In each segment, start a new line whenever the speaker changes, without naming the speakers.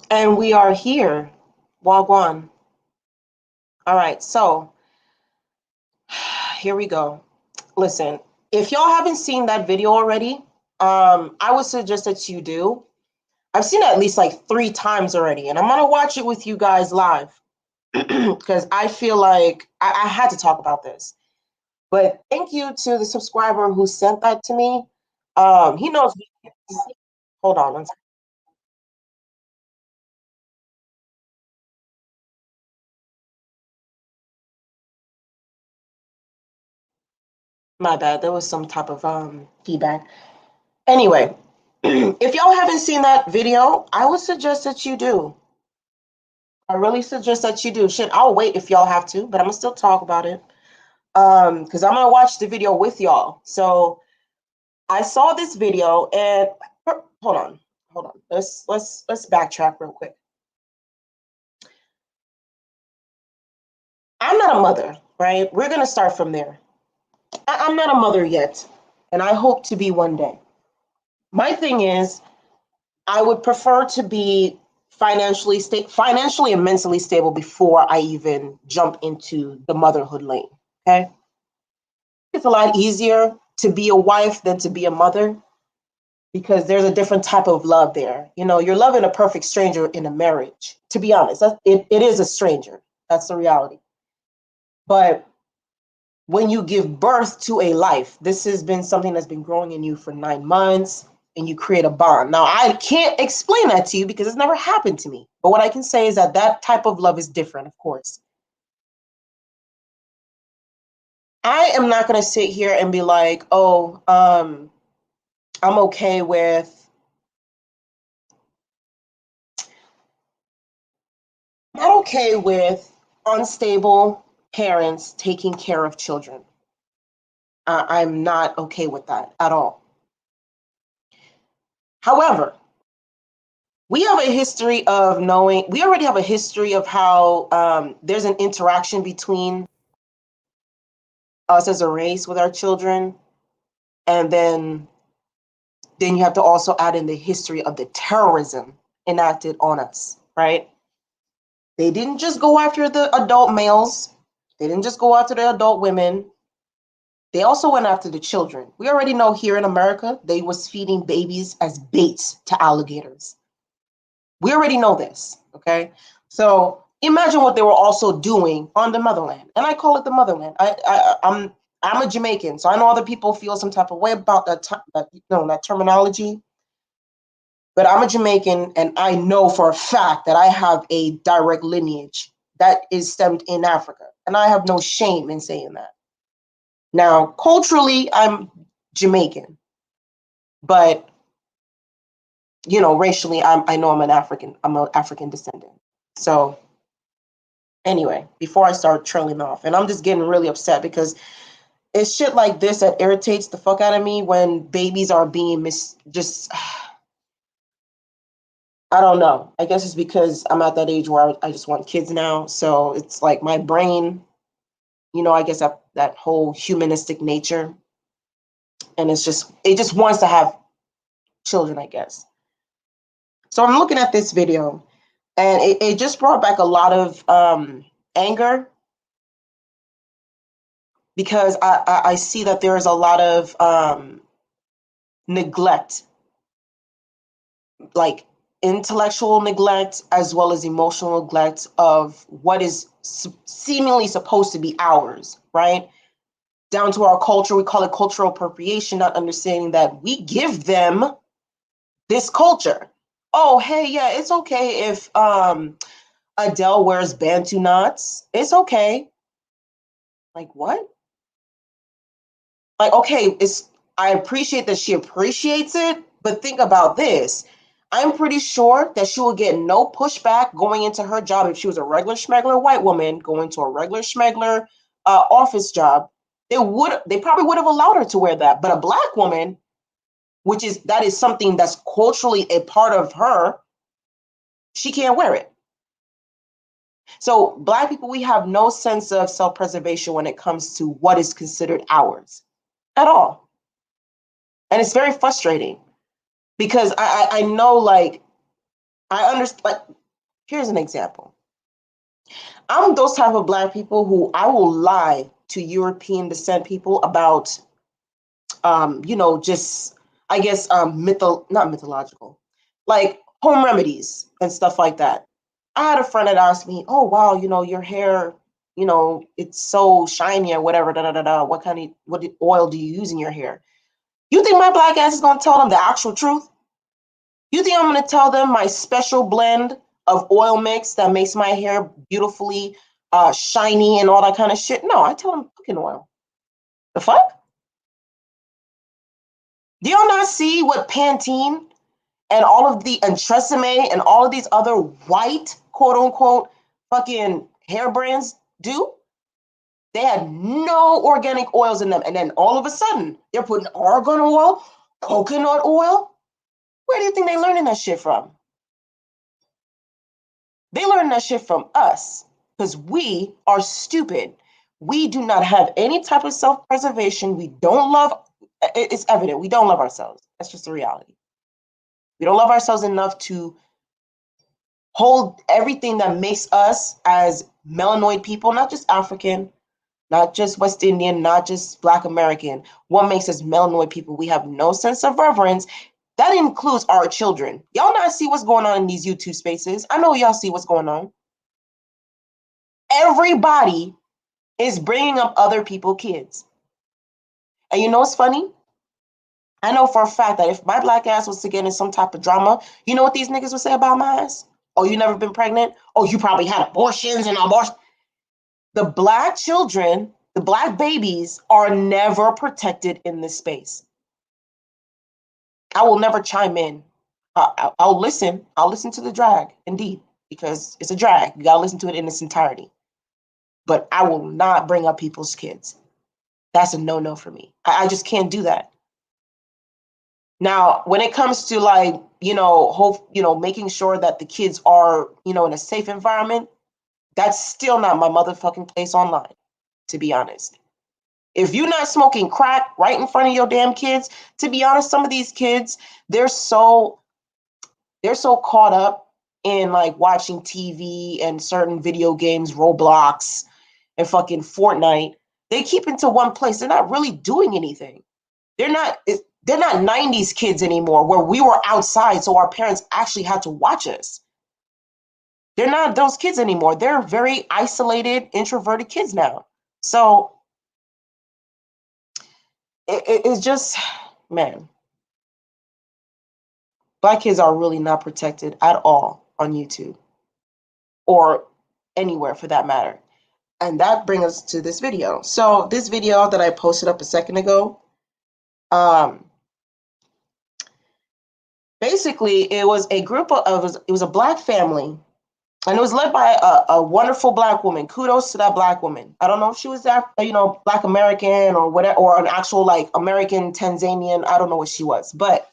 And we are here. Wagwan. All right, so here we go. Listen, if y'all haven't seen that video already, I would suggest that you do. I've seen it at least like 3 times already, and I'm gonna watch it with you guys live because I feel like I had to talk about this. But thank you to the subscriber who sent that to me. He knows. Hold on one second. My bad. There was some type of feedback. Anyway, if y'all haven't seen that video, I would suggest that you do. I really suggest that you do. Shit, I'll wait if y'all have to, but I'm gonna still talk about it. Because I'm gonna watch the video with y'all. So I saw this video and hold on. Let's backtrack real quick. I'm not a mother, right? We're gonna start from there. I'm not a mother yet, and I hope to be one day. My thing is, I would prefer to be financially and mentally stable before I even jump into the motherhood lane. Okay, it's a lot easier to be a wife than to be a mother because there's a different type of love there. You know, you're loving a perfect stranger in a marriage. To be honest, it is a stranger. That's the reality. But when you give birth to a life, this has been something that's been growing in you for 9 months, and you create a bond. Now, I can't explain that to you because it's never happened to me. But what I can say is that that type of love is different, of course. I am not going to sit here and be like, oh, I'm okay with, not okay with unstable parents taking care of children. I'm not okay with that at all. However, we have a history of knowing, we already have a history of how there's an interaction between us as a race with our children. And then you have to also add in the history of the terrorism enacted on us, right? They didn't just go after the adult males. They didn't just go after the adult women. They also went after the children. We already know here in America, they was feeding babies as bait to alligators. We already know this, okay? So imagine what they were also doing on the motherland, and I call it the motherland. I'm a Jamaican, so I know other people feel some type of way about that terminology. But I'm a Jamaican, and I know for a fact that I have a direct lineage that is stemmed in Africa, and I have no shame in saying that. Now, culturally, I'm Jamaican, but racially, I know I'm an African. I'm an African descendant. So anyway, before I start trailing off, and I'm just getting really upset because it's shit like this that irritates the fuck out of me when babies are being just I don't know. I guess it's because I'm at that age where I just want kids now. So it's like my brain, I guess that whole humanistic nature, and it just wants to have children, I guess. So I'm looking at this video, and it just brought back a lot of anger because I see that there is a lot of neglect, like intellectual neglect as well as emotional neglect of what is seemingly supposed to be ours, right? Down to our culture, we call it cultural appropriation, not understanding that we give them this culture. Oh, hey, yeah, it's okay if Adele wears Bantu knots. It's okay. Like what? Like, okay, I appreciate that she appreciates it, but think about this. I'm pretty sure that she will get no pushback going into her job if she was a regular schmegler white woman going to a regular schmegler office job. They probably would have allowed her to wear that. But a black woman, that is something that's culturally a part of her, she can't wear it. So black people, we have no sense of self-preservation when it comes to what is considered ours at all. And it's very frustrating because I know, like, I understand, like, Here's an example. I'm those type of black people who I will lie to European descent people about, just I guess not mythological, like home remedies and stuff like that. I had a friend that asked me, "Oh wow, your hair, it's so shiny or whatever. Da da da da. What oil do you use in your hair?" You think my black ass is gonna tell them the actual truth? You think I'm gonna tell them my special blend of oil mix that makes my hair beautifully shiny and all that kind of shit? No, I tell them cooking oil. The fuck? Do y'all not see what Pantene and all of the and Tresemme and all of these other white quote unquote fucking hair brands do? They had no organic oils in them, and then all of a sudden they're putting argan oil, coconut oil. Where do you think they learning that shit from? They learn that shit from us because we are stupid. We do not have any type of self-preservation. We don't love, it's evident, we don't love ourselves. That's just the reality. We don't love ourselves enough to hold everything that makes us as melanoid people, not just African, not just West Indian, not just Black American. What makes us melanoid people? We have no sense of reverence. That includes our children. Y'all not see what's going on in these YouTube spaces. I know y'all see what's going on. Everybody is bringing up other people's kids. And you know what's funny? I know for a fact that if my black ass was to get in some type of drama, you know what these niggas would say about my ass? Oh, you never been pregnant? Oh, you probably had abortions and abortion. The black children, the black babies are never protected in this space. I will never chime in. I'll listen. I'll listen to the drag, indeed, because it's a drag. You gotta listen to it in its entirety. But I will not bring up people's kids. That's a no-no for me. I just can't do that. Now, when it comes to like, making sure that the kids are, in a safe environment, that's still not my motherfucking place online, to be honest. If you're not smoking crack right in front of your damn kids, to be honest, some of these kids, they're so caught up in like watching TV and certain video games, Roblox and fucking Fortnite. They keep into one place. They're not really doing anything. They're not 90s kids anymore where we were outside so our parents actually had to watch us. They're not those kids anymore. They're very isolated, introverted kids now. So it's just, man, black kids are really not protected at all on YouTube or anywhere for that matter. And that brings us to this video. So this video that I posted up a second ago, basically it was a group of, it was a black family, and it was led by a wonderful black woman. Kudos to that black woman. I don't know if she was that, black American or whatever, or an actual like American Tanzanian. I don't know what she was, but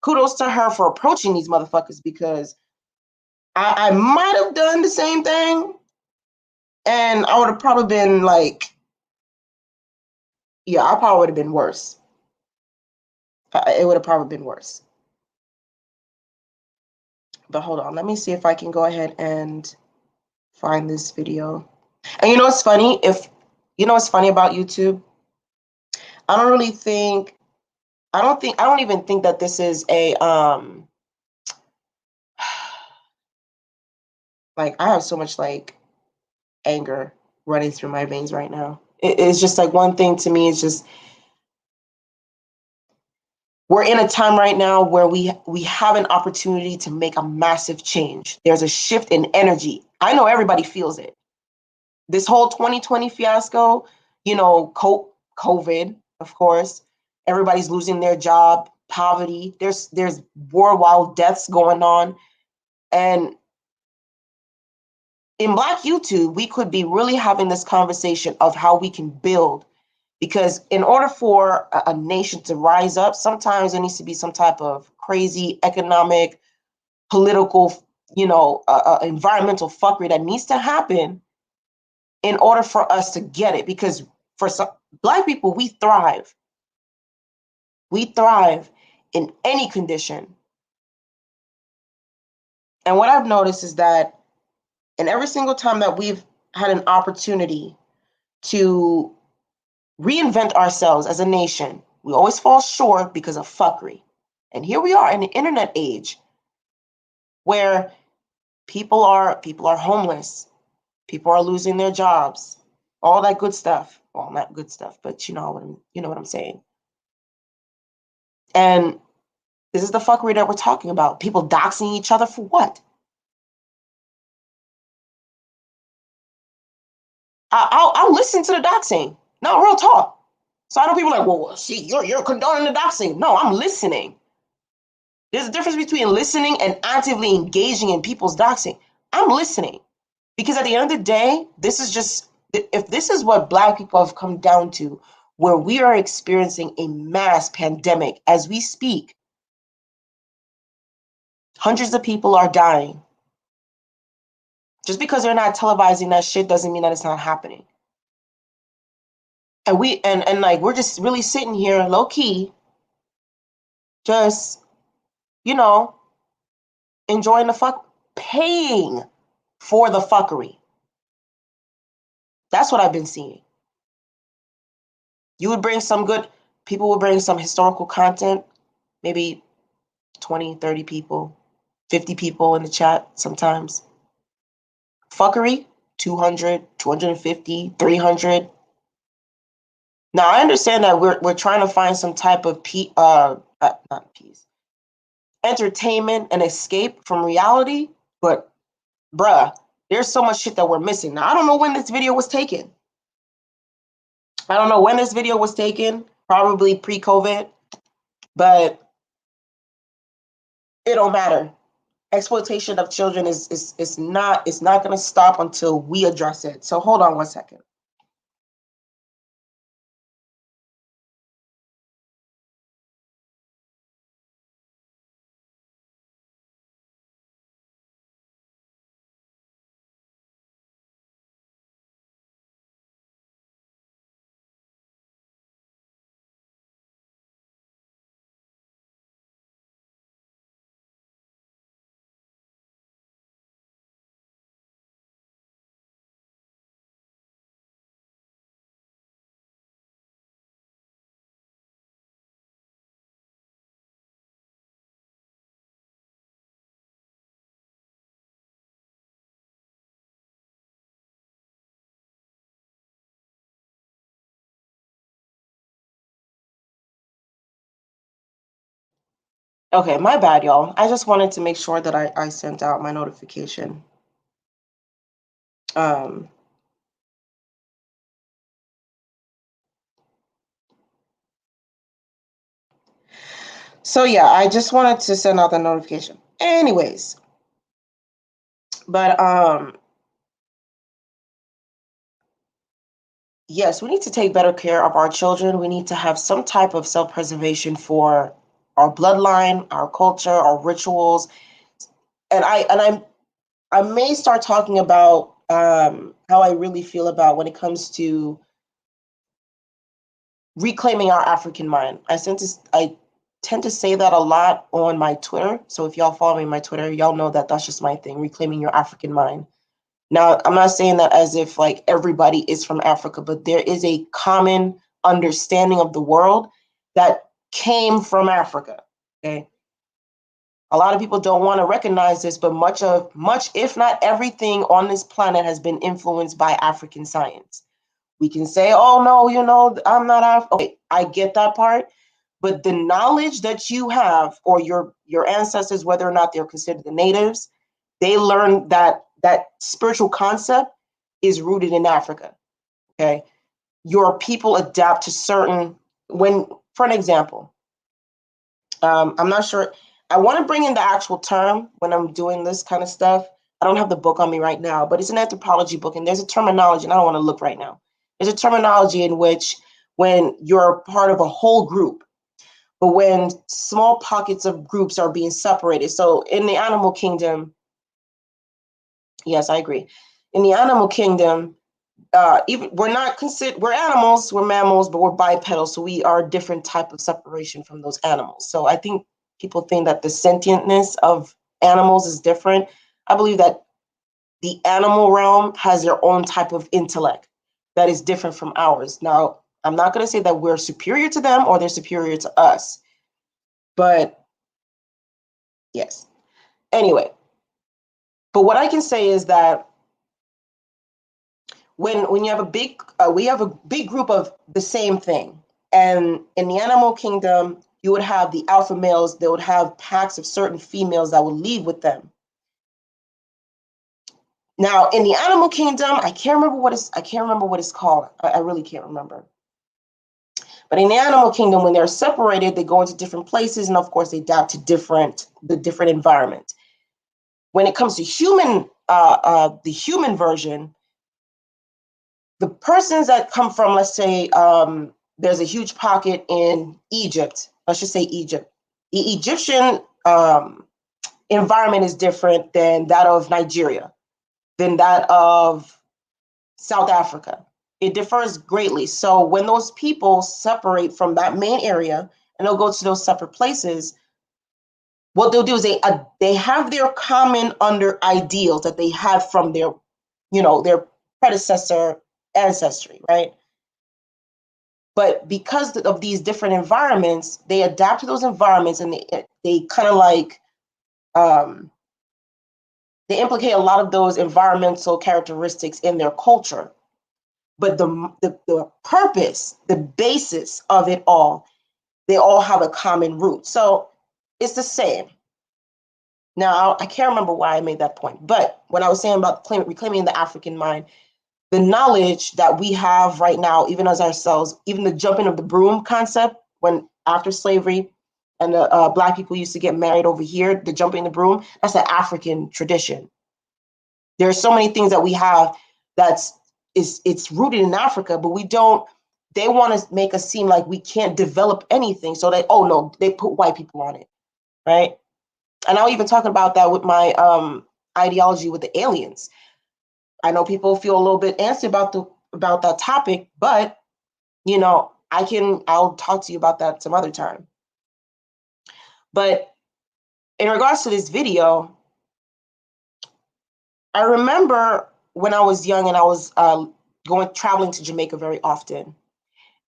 kudos to her for approaching these motherfuckers, because I might have done the same thing, and I would have probably been like, yeah, I probably would have been worse. It would have probably been worse. But hold on, let me see if I can go ahead and find this video. And you know what's funny? What's funny about YouTube? I don't even think that this is a like, I have so much like anger running through my veins right now. It's just like, one thing to me is just, we're in a time right now where we have an opportunity to make a massive change. There's a shift in energy. I know everybody feels it. This whole 2020 fiasco, COVID, of course, everybody's losing their job, poverty, there's worldwide deaths going on. And in Black YouTube, we could be really having this conversation of how we can build, because in order for a nation to rise up, sometimes there needs to be some type of crazy economic, political, environmental fuckery that needs to happen in order for us to get it. Because for some Black people, we thrive. We thrive in any condition. And what I've noticed is that, and every single time that we've had an opportunity to reinvent ourselves as a nation, we always fall short because of fuckery. And here we are in the internet age where people are homeless, people are losing their jobs, all that good stuff. Well, not good stuff, but you know what I'm saying. And this is the fuckery that we're talking about. People doxing each other for what? I'll listen to the doxing. No, real talk. So I know people are like, well, see, you're condoning the doxing. No, I'm listening. There's a difference between listening and actively engaging in people's doxing. I'm listening because at the end of the day, this is just, if this is what Black people have come down to, where we are experiencing a mass pandemic as we speak, hundreds of people are dying. Just because they're not televising that shit doesn't mean that it's not happening. And like we're just really sitting here low key, just, you know, enjoying the fuck, paying for the fuckery. That's what I've been seeing. You would bring some good, people would bring some historical content, maybe 20, 30 people, 50 people in the chat sometimes. Fuckery, 200, 250, 300. Now, I understand that we're trying to find some type of not peace, entertainment and escape from reality, but bruh, there's so much shit that we're missing. Now, I don't know when this video was taken. Probably pre-COVID, but it don't matter. Exploitation of children is not, it's not going to stop until we address it. So hold on one second. Okay, my bad, y'all. I just wanted to make sure that I sent out my notification. So yeah, I just wanted to send out the notification. Anyways, but yes, we need to take better care of our children. We need to have some type of self-preservation for our bloodline, our culture, our rituals. And I may start talking about how I really feel about when it comes to reclaiming our African mind. I tend to say that a lot on my Twitter. So if y'all follow me on my Twitter, y'all know that that's just my thing, reclaiming your African mind. Now, I'm not saying that as if like everybody is from Africa, but there is a common understanding of the world that came from Africa. Okay. A lot of people don't want to recognize this, but much, if not everything on this planet has been influenced by African science. We can say, oh no, I'm not African. Okay, I get that part. But the knowledge that you have, or your ancestors, whether or not they're considered the natives, they learned that spiritual concept is rooted in Africa. Okay. Your people adapt to certain, for an example, I'm not sure. I want to bring in the actual term when I'm doing this kind of stuff. I don't have the book on me right now, but it's an anthropology book, and there's a terminology, and I don't want to look right now. There's a terminology in which when you're part of a whole group, but when small pockets of groups are being separated. So in the animal kingdom, yes, I agree. In the animal kingdom, even we're animals, we're mammals, but we're bipedal, so we are a different type of separation from those animals. So I think people think that the sentientness of animals is different. I believe that the animal realm has their own type of intellect that is different from ours. Now, I'm not going to say that we're superior to them or they're superior to us, but yes. Anyway, but what I can say is that when you have a big, we have a big group of the same thing, and in the animal kingdom, you would have the alpha males. They would have packs of certain females that would lead with them. Now, in the animal kingdom, I can't remember what it's called. I really can't remember. But in the animal kingdom, when they're separated, they go into different places, and of course, they adapt to the different environment. When it comes to the human version, the persons that come from, let's say, there's a huge pocket in Egypt. Let's just say Egypt. The Egyptian environment is different than that of Nigeria, than that of South Africa. It differs greatly. So when those people separate from that main area and they'll go to those separate places, what they'll do is they have their common under ideals that they had from their predecessor ancestry, right? But because of these different environments, they adapt to those environments, and they kind of like they implicate a lot of those environmental characteristics in their culture. But the purpose, the basis of it all, they all have a common root. So it's the same. Now, I can't remember why I made that point, but when I was saying about reclaiming the African mind, the knowledge that we have right now, even as ourselves, even the jumping of the broom concept, when after slavery and the Black people used to get married over here, the jumping the broom, that's an African tradition. There are so many things that we have it's rooted in Africa, but they want to make us seem like we can't develop anything. So they put white people on it, right? And I'll even talk about that with my ideology with the aliens. I know people feel a little bit antsy about that topic, but I'll talk to you about that some other time. But in regards to this video, I remember when I was young and I was traveling to Jamaica very often.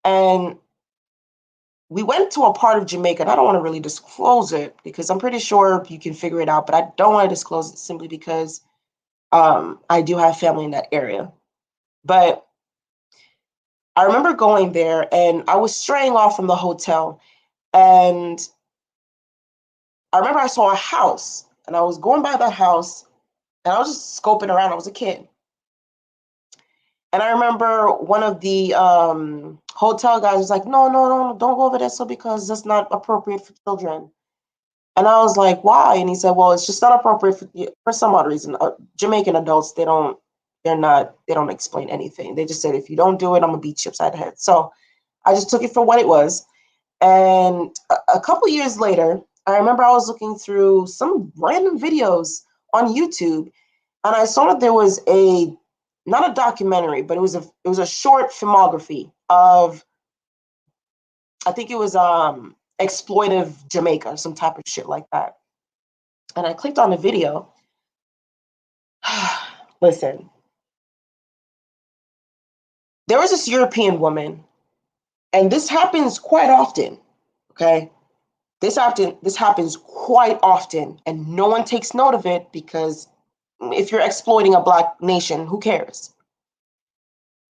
And we went to a part of Jamaica, and I don't want to really disclose it because I'm pretty sure you can figure it out, but I don't want to disclose it simply because I do have family in that area. But I remember going there and I was straying off from the hotel, and I remember I saw a house and I was going by the house and I was just scoping around. I was a kid. And I remember one of the hotel guys was like, no, don't go over there, so because that's not appropriate for children. And I was like, why? And he said, well, it's just not appropriate for some odd reason. Jamaican adults, they don't explain anything. They just said, if you don't do it, I'm gonna beat you upside the head. So I just took it for what it was. And a couple years later, I remember I was looking through some random videos on YouTube, and I saw that there was not a documentary, but it was a short filmography of, I think it was exploitive Jamaica, some type of shit like that. And I clicked on the video. Listen, there was this European woman, and this happens quite often, okay? This happens quite often, and no one takes note of it because if you're exploiting a Black nation, who cares?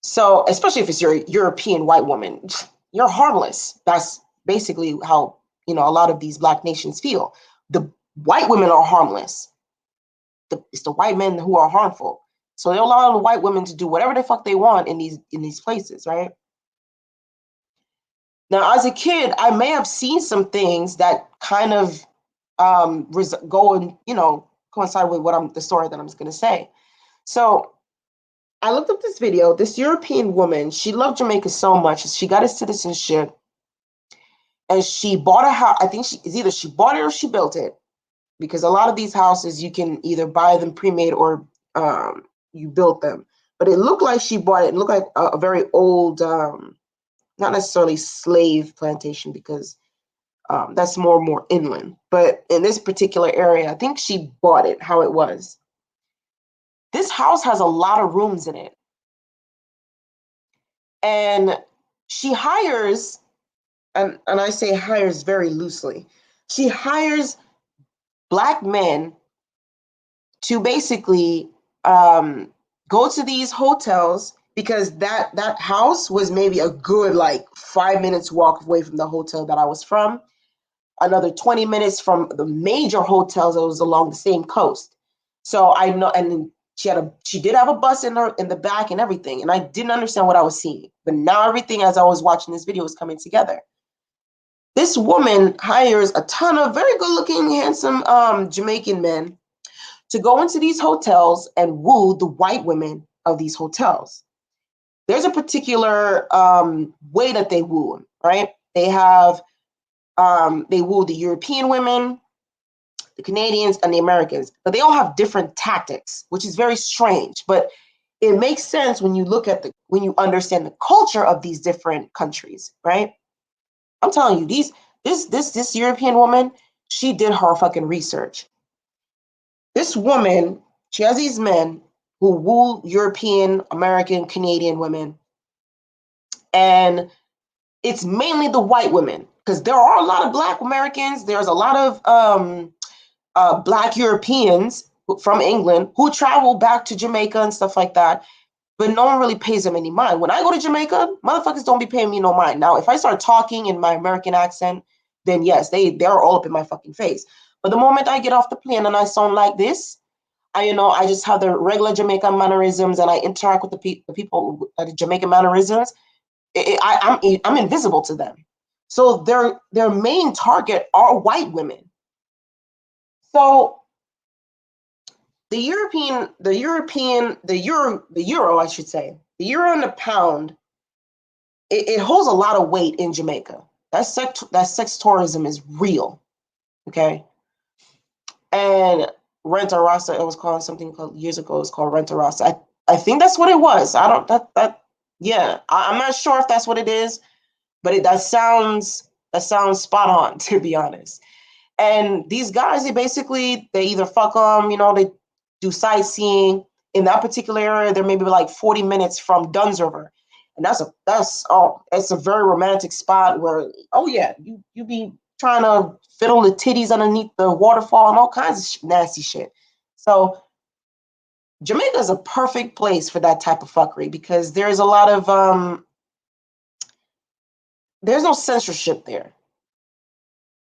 So, especially if it's your European white woman, you're harmless. That's basically how, a lot of these Black nations feel. The white women are harmless. It's the white men who are harmful. So they allow the white women to do whatever the fuck they want in these places, right? Now, as a kid, I may have seen some things that kind of go and coincide with the story that I'm just going to say. So I looked up this video. This European woman, she loved Jamaica so much, she got a citizenship, and she bought a house. I think either she bought it or she built it, because a lot of these houses you can either buy them pre-made or you built them. But it looked like she bought it. It looked like a very old, not necessarily slave plantation, because That's more inland. But in this particular area, I think she bought it how it was. This house has a lot of rooms in it. And she hires, and I say hires very loosely, she hires Black men to basically go to these hotels, because that house was maybe a good like 5 minutes walk away from the hotel that I was from, another 20 minutes from the major hotels that was along the same coast. So I know, and she did have a bus in the back and everything, and I didn't understand what I was seeing. But now everything as I was watching this video was coming together. This woman hires a ton of very good-looking, handsome Jamaican men to go into these hotels and woo the white women of these hotels. There's a particular way that they woo them, right? They woo the European women, the Canadians, and the Americans, but they all have different tactics, which is very strange. But it makes sense when you look at when you understand the culture of these different countries, right? I'm telling you, this European woman, she did her fucking research. This woman, she has these men who woo European, American, Canadian women, and it's mainly the white women, because there are a lot of Black Americans. There's a lot of Black Europeans from England who travel back to Jamaica and stuff like that, but no one really pays them any mind. When I go to Jamaica, motherfuckers don't be paying me no mind. Now, if I start talking in my American accent, then yes, they're all up in my fucking face. But the moment I get off the plane and I sound like this, I just have the regular Jamaican mannerisms, and I interact with the people, the Jamaican mannerisms. I'm invisible to them. So their main target are white women. So the euro, I should say, the euro and the pound, it holds a lot of weight in Jamaica. That sex tourism is real, okay? And Renta Rasta, it was called something called years ago. It was called Renta Rasta. I think that's what it was. I don't yeah. I'm not sure if that's what it is, but that sounds spot on, to be honest. And these guys, they either fuck them, they do sightseeing in that particular area. They're maybe like 40 minutes from Duns River, and it's a very romantic spot where, oh yeah, you be trying to fiddle the titties underneath the waterfall and all kinds of nasty shit. So Jamaica is a perfect place for that type of fuckery, because there's a lot of there's no censorship there.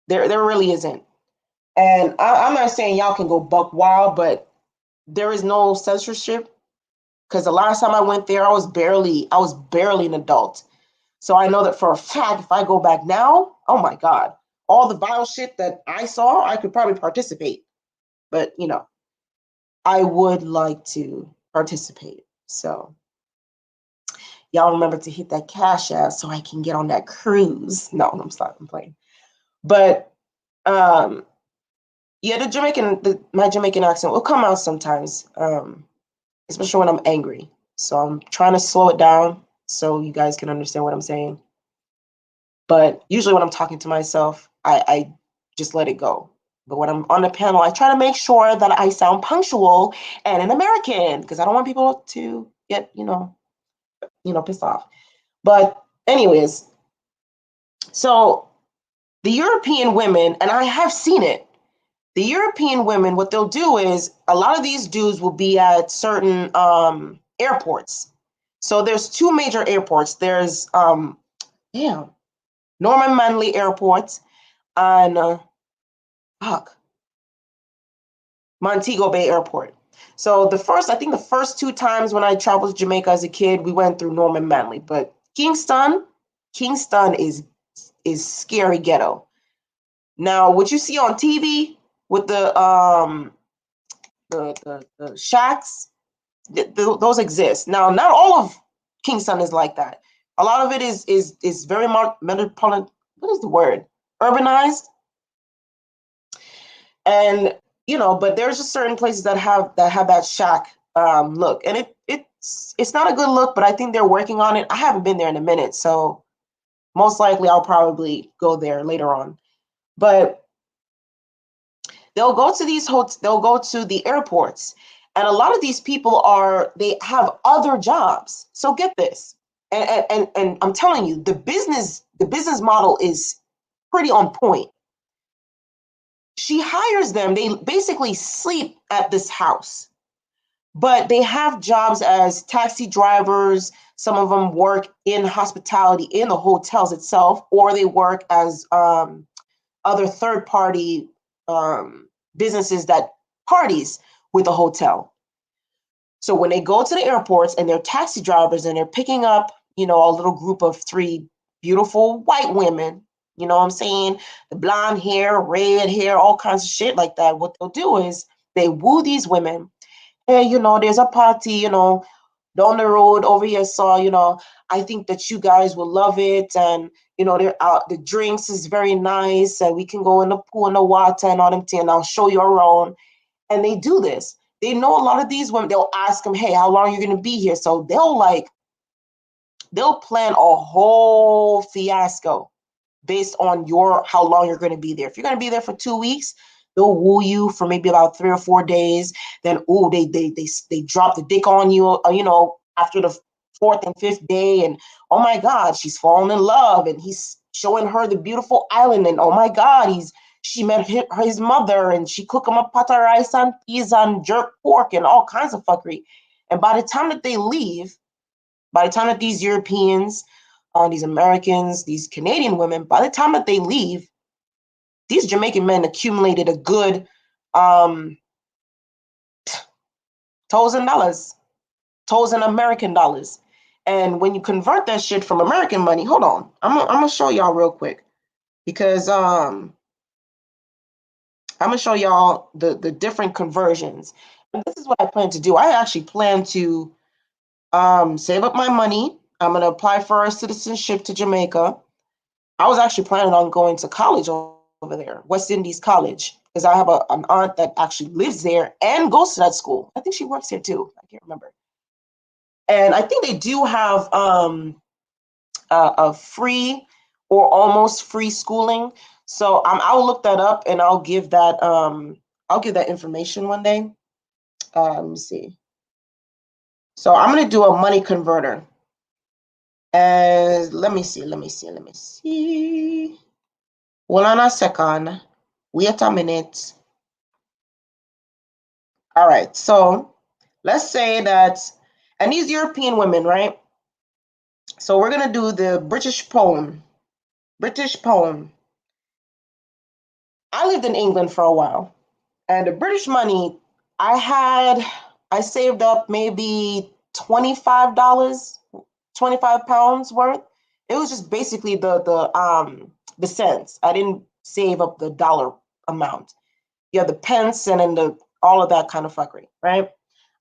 There really isn't. And I'm not saying y'all can go buck wild, but there is no censorship, because the last time I went there, I was barely an adult. So I know that for a fact, if I go back now, oh my God, all the vile shit that I saw, I could probably participate. But I would like to participate. So y'all remember to hit that cash app so I can get on that cruise. No, I'm playing. But yeah, my Jamaican accent will come out sometimes, especially when I'm angry. So I'm trying to slow it down so you guys can understand what I'm saying. But usually when I'm talking to myself, I just let it go. But when I'm on the panel, I try to make sure that I sound punctual and an American, because I don't want people to get, pissed off. But anyways, so the European women, and I have seen it, the European women, what they'll do is a lot of these dudes will be at certain airports. So there's two major airports. There's Norman Manley Airport and Montego Bay Airport. So I think the first two times when I traveled to Jamaica as a kid, we went through Norman Manley. But Kingston is scary ghetto. Now, what you see on TV with the shacks, those exist. Now, not all of Kingston is like that. A lot of it is very metropolitan. What is the word? Urbanized. And but there's just certain places that have that shack look, and it's not a good look, but I think they're working on it. I haven't been there in a minute, so most likely I'll probably go there later on. But they'll go to they'll go to the airports, and a lot of these people they have other jobs. So get this, and I'm telling you, the business model is pretty on point. She hires them. They basically sleep at this house, but they have jobs as taxi drivers. Some of them work in hospitality in the hotels itself, or they work as other third party businesses that parties with the hotel. So when they go to the airports and they're taxi drivers and they're picking up, a little group of three beautiful white women, you know what I'm saying? The blonde hair, red hair, all kinds of shit like that. What they'll do is they woo these women. Hey, there's a party, down the road over here. So, I think that you guys will love it. And, they're out, the drinks is very nice. And we can go in the pool in the water and all them things. And I'll show you around. And they do this. They know a lot of these women, they'll ask them, hey, how long are you going to be here? So they'll plan a whole fiasco based on how long you're going to be there. If you're going to be there for 2 weeks, they'll woo you for maybe about 3 or 4 days. Then, they drop the dick on you, after the fourth and fifth day. And oh my God, she's falling in love. And he's showing her the beautiful island. And oh my God, she met his mother and she cooked him a pot of rice and peas and jerk pork and all kinds of fuckery. And by the time that they leave, by the time that these Europeans, these Americans, these Canadian women, by the time that they leave, these Jamaican men accumulated a good $1,000, $1,000 American. And when you convert that shit from American money, hold on, I'm gonna show y'all real quick, because I'm gonna show y'all the different conversions. And this is what I plan to do. I actually plan to save up my money. I'm gonna apply for our citizenship to Jamaica. I was actually planning on going to college over there, West Indies College, because I have an aunt that actually lives there and goes to that school. I think she works here too. I can't remember. And I think they do have a free or almost free schooling. So I'll look that up and I'll give that information one day. Let me see. So I'm gonna do a money converter. And let me see. Hold on a second. Wait a minute. All right. So let's say that, and these European women, right? So we're gonna do the British pound. British pound. I lived in England for a while, and the British money, I saved up maybe $25, 25 pounds worth. It was just basically the cents. I didn't save up the dollar amount. You have the pence and then all of that kind of fuckery, right?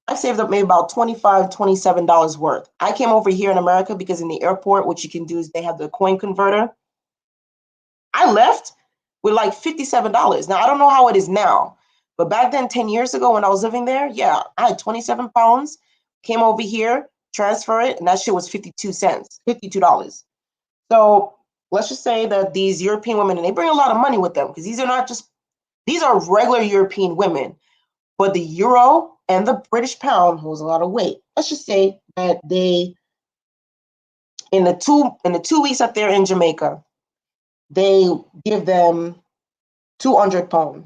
I saved up maybe about $25, $27 worth. I came over here in America because in the airport, what you can do is they have the coin converter. I left with like $57. Now, I don't know how it is now, but back then, 10 years ago when I was living there, yeah, I had 27 pounds, came over here, transfer it, and that shit was 52 cents, $52. So let's just say that these European women, and they bring a lot of money with them, because these are regular European women, but the euro and the British pound holds a lot of weight. Let's just say that they, in the 2 weeks that they're in Jamaica, they give them 200 pounds.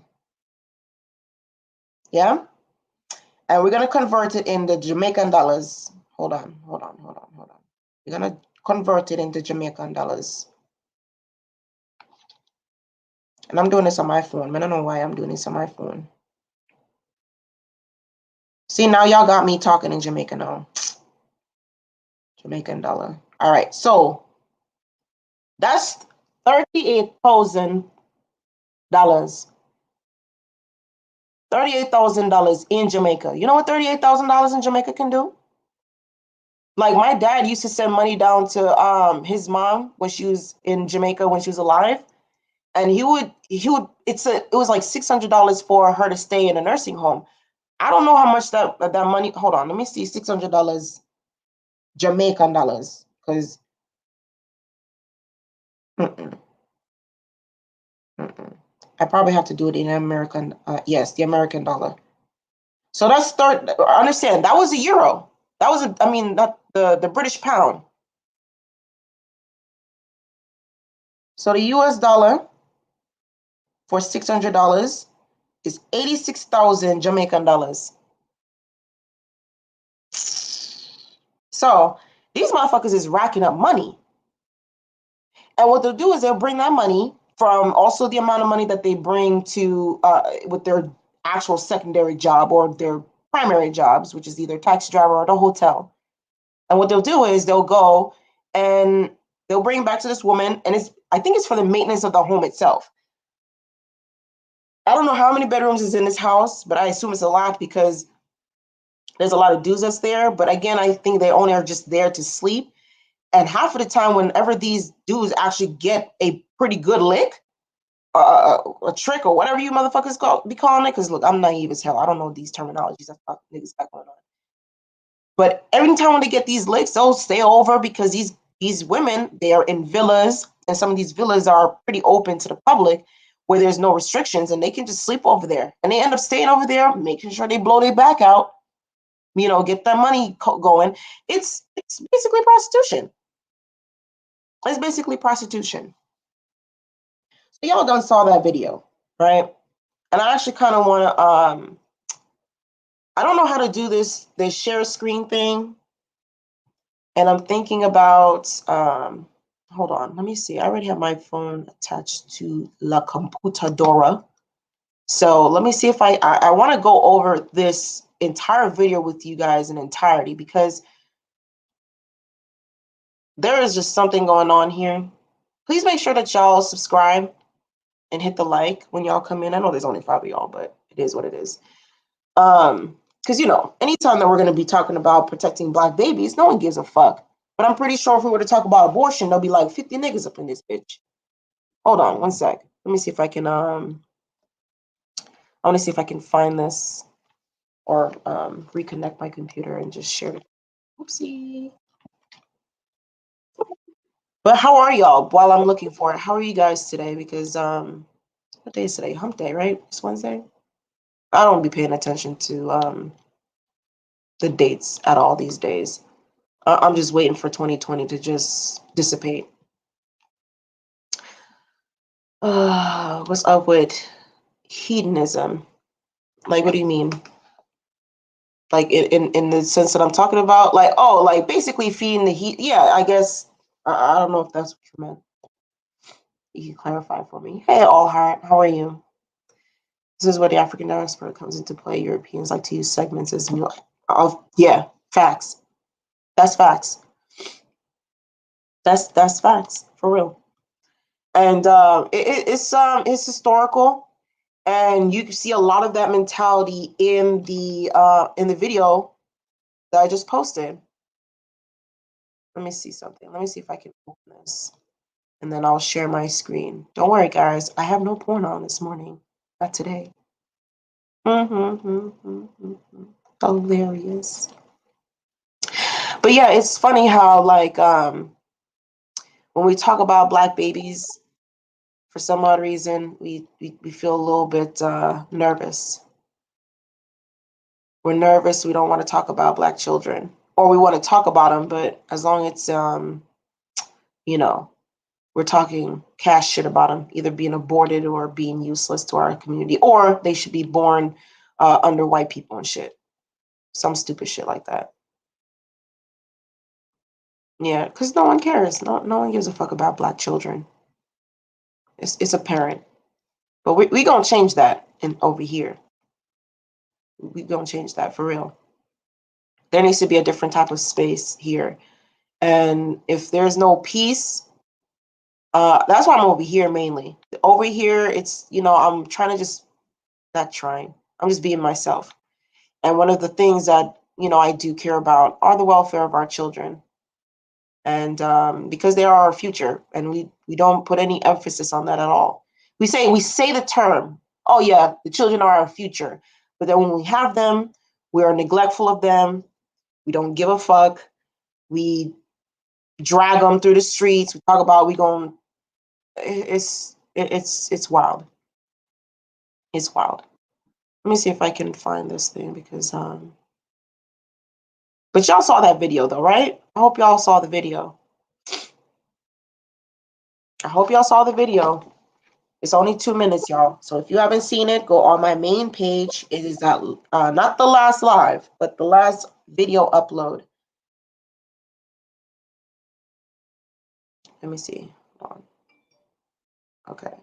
Yeah. And we're going to convert it into Jamaican dollars. Hold on. We're going to convert it into Jamaican dollars. And I'm doing this on my phone. I don't know why I'm doing this on my phone. See, now y'all got me talking in Jamaican now. Jamaican dollar. All right. So that's $38,000. $38,000 in Jamaica. You know what $38,000 in Jamaica can do? Like my dad used to send money down to his mom when she was in Jamaica when she was alive, and he would it was like $600 for her to stay in a nursing home. I don't know how much that money. Hold on, let me see, $600 Jamaican dollars, because I probably have to do it in American. Yes, the American dollar. So that's third. Understand that was a euro. That was I mean, not the British pound. So the US dollar for $600 is 86,000 Jamaican dollars. So these motherfuckers is racking up money. And what they'll do is they'll bring that money from also the amount of money that they bring to with their actual secondary job or their primary jobs, which is either taxi driver or the hotel. And what they'll do is they'll go and they'll bring back to this woman, and I think it's for the maintenance of the home itself. I don't know how many bedrooms is in this house, but I assume it's a lot because there's a lot of dudes that's there. But again, I think they only are just there to sleep. And half of the time, whenever these dudes actually get a pretty good lick, a trick, or whatever you motherfuckers be calling it, because look, I'm naive as hell. I don't know these terminologies. That's what niggas got going on. But every time when they get these licks, they'll stay over because these women, they are in villas, and some of these villas are pretty open to the public where there's no restrictions, and they can just sleep over there. And they end up staying over there, making sure they blow their back out, get that money going. It's basically prostitution. It's basically prostitution. So y'all done saw that video, right? And I actually kind of want to, I don't know how to do this share screen thing. And I'm thinking about, hold on, let me see. I already have my phone attached to La Computadora. So let me see if I want to go over this entire video with you guys in entirety, because there is just something going on here. Please make sure that y'all subscribe and hit the like when y'all come in. I know there's only 5 of y'all, but it is what it is. Because, anytime that we're going to be talking about protecting Black babies, no one gives a fuck. But I'm pretty sure if we were to talk about abortion, there'll be like 50 niggas up in this bitch. Hold on one sec. Let me see if I can, I want to see if I can find this or reconnect my computer and just share it. Oopsie. But how are y'all while I'm looking for it? How are you guys today? Because, what day is today? Hump day, right? It's Wednesday. I don't be paying attention to the dates at all these days. I'm just waiting for 2020 to just dissipate. What's up with hedonism? Like, what do you mean? Like in the sense that I'm talking about? Like, oh, like basically feeding the heat. Yeah, I guess. I don't know if that's what you meant. You can clarify for me. Hey, All Heart, how are you? This is where the African diaspora comes into play. Europeans like to use segments as meal. Yeah, facts. That's facts. That's facts for real. And it's historical, and you can see a lot of that mentality in the video that I just posted. Let me see something. Let me see if I can open this, and then I'll share my screen. Don't worry, guys. I have no porn on this morning. Not today. Hilarious. But yeah, it's funny how like when we talk about Black babies, for some odd reason, we feel a little bit nervous. We're nervous. We don't want to talk about Black children, or we want to talk about them, but as long as we're talking cash shit about them, either being aborted or being useless to our community, or they should be born under white people and shit. Some stupid shit like that. Yeah, because no one cares. No one gives a fuck about Black children. It's apparent. But we gonna change that over here. We gonna change that for real. There needs to be a different type of space here. And if there's no peace, that's why I'm over here mainly. Over here, it's, I'm trying to not trying. I'm just being myself. And one of the things that, I do care about are the welfare of our children. And because they are our future, and we don't put any emphasis on that at all. We say the term, oh yeah, the children are our future. But then when we have them, we are neglectful of them. We don't give a fuck. We drag them through the streets. We talk about it's It's wild. It's wild. Let me see if I can find this thing because but y'all saw that video though, right? I hope y'all saw the video. I hope y'all saw the video. It's only 2 minutes, y'all. So if you haven't seen it, go on my main page. It is that not the last live, but the last video upload. Let me see. Hold on. Okay.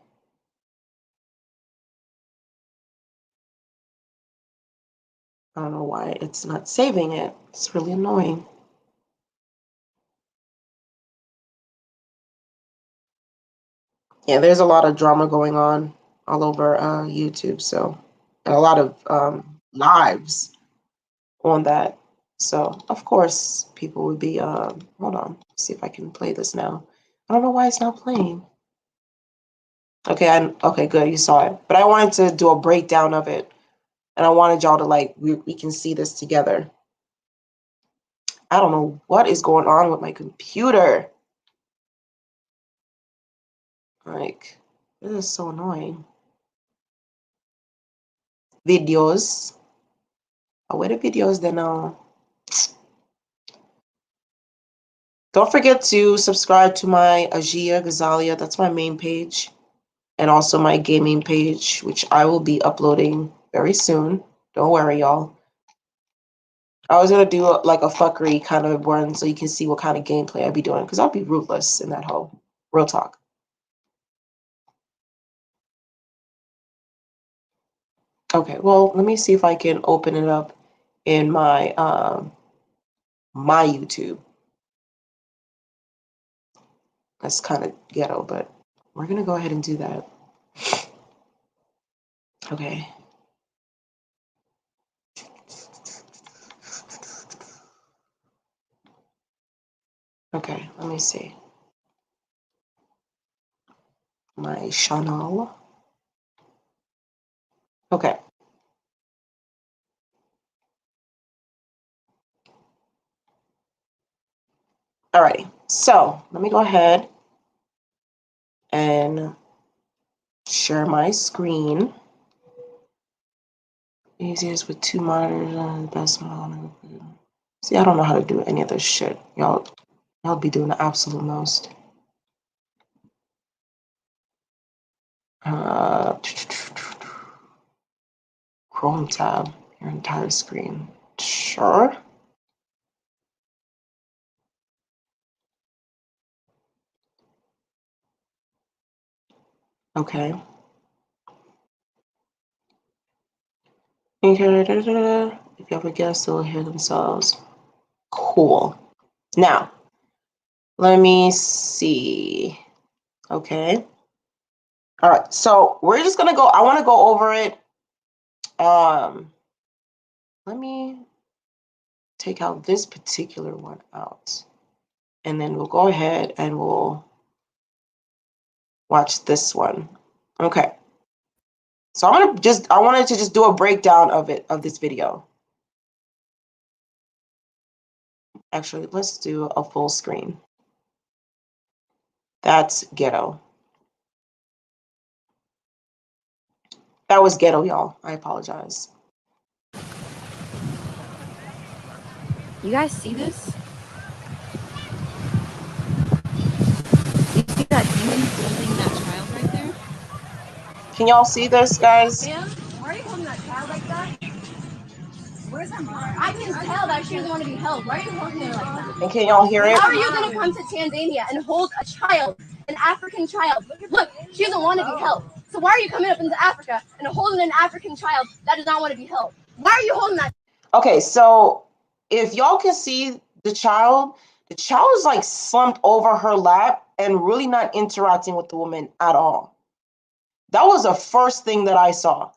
I don't know why it's not saving it. It's really annoying. Yeah, there's a lot of drama going on all over YouTube. So, and a lot of lives on that. So, of course, people would be, hold on, see if I can play this now. I don't know why it's not playing. Okay, okay, good, you saw it. But I wanted to do a breakdown of it. And I wanted y'all to like, we can see this together. I don't know what is going on with my computer. Like, this is so annoying. Videos. Oh, where the videos then now? Don't forget to subscribe to my Ajia Gazalia. That's my main page. And also my gaming page, which I will be uploading very soon. Don't worry, y'all. I was going to do like a fuckery kind of one so you can see what kind of gameplay I'll be doing. Because I'll be ruthless in that hole. Real talk. Okay, well, let me see if I can open it up in my my YouTube. That's kind of ghetto, but we're gonna go ahead and do that. Okay. Okay, let me see. My channel. Okay. Alrighty. So let me go ahead and share my screen. Easiest with 2 monitors and the best monitor. See, I don't know how to do any of this shit. Y'all be doing the absolute most. Chrome tab, your entire screen. Sure. Okay. If you have a guest, they'll hear themselves. Cool. Now, let me see. Okay. All right. So we're just gonna go. I want to go over it. Let me take out this particular one out, and then we'll go ahead and we'll watch this one. Okay. So I wanted to just do a breakdown of this video. Actually, let's do a full screen. That's ghetto. That was ghetto, y'all. I apologize.
You guys see this? You see that demon holding that child right there?
Can y'all see this, guys?
Ma'am, why are you holding that child like that? Where's her mom? I can tell that she doesn't want to be held. Why are you holding her like that?
And can y'all hear it?
How are you going to come to Tanzania and hold a child, an African child? Look, she doesn't want to be held. So why are you coming up into Africa and holding an African child that does not want to be held? Why are you holding that?
Okay, so if y'all can see the child is like slumped over her lap and really not interacting with the woman at all. That was the first thing that I saw.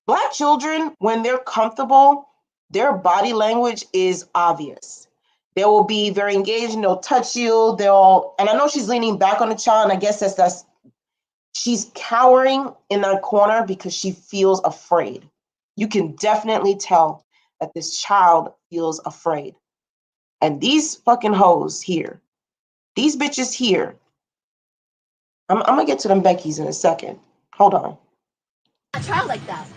Black children, when they're comfortable, their body language is obvious. They will be very engaged and they'll touch you. And I know she's leaning back on the child, and I guess that's she's cowering in that corner because she feels afraid. You can definitely tell that this child feels afraid. And these fucking hoes here, these bitches here, I'm gonna get to them Beckys in a second. Hold on.
A child like that.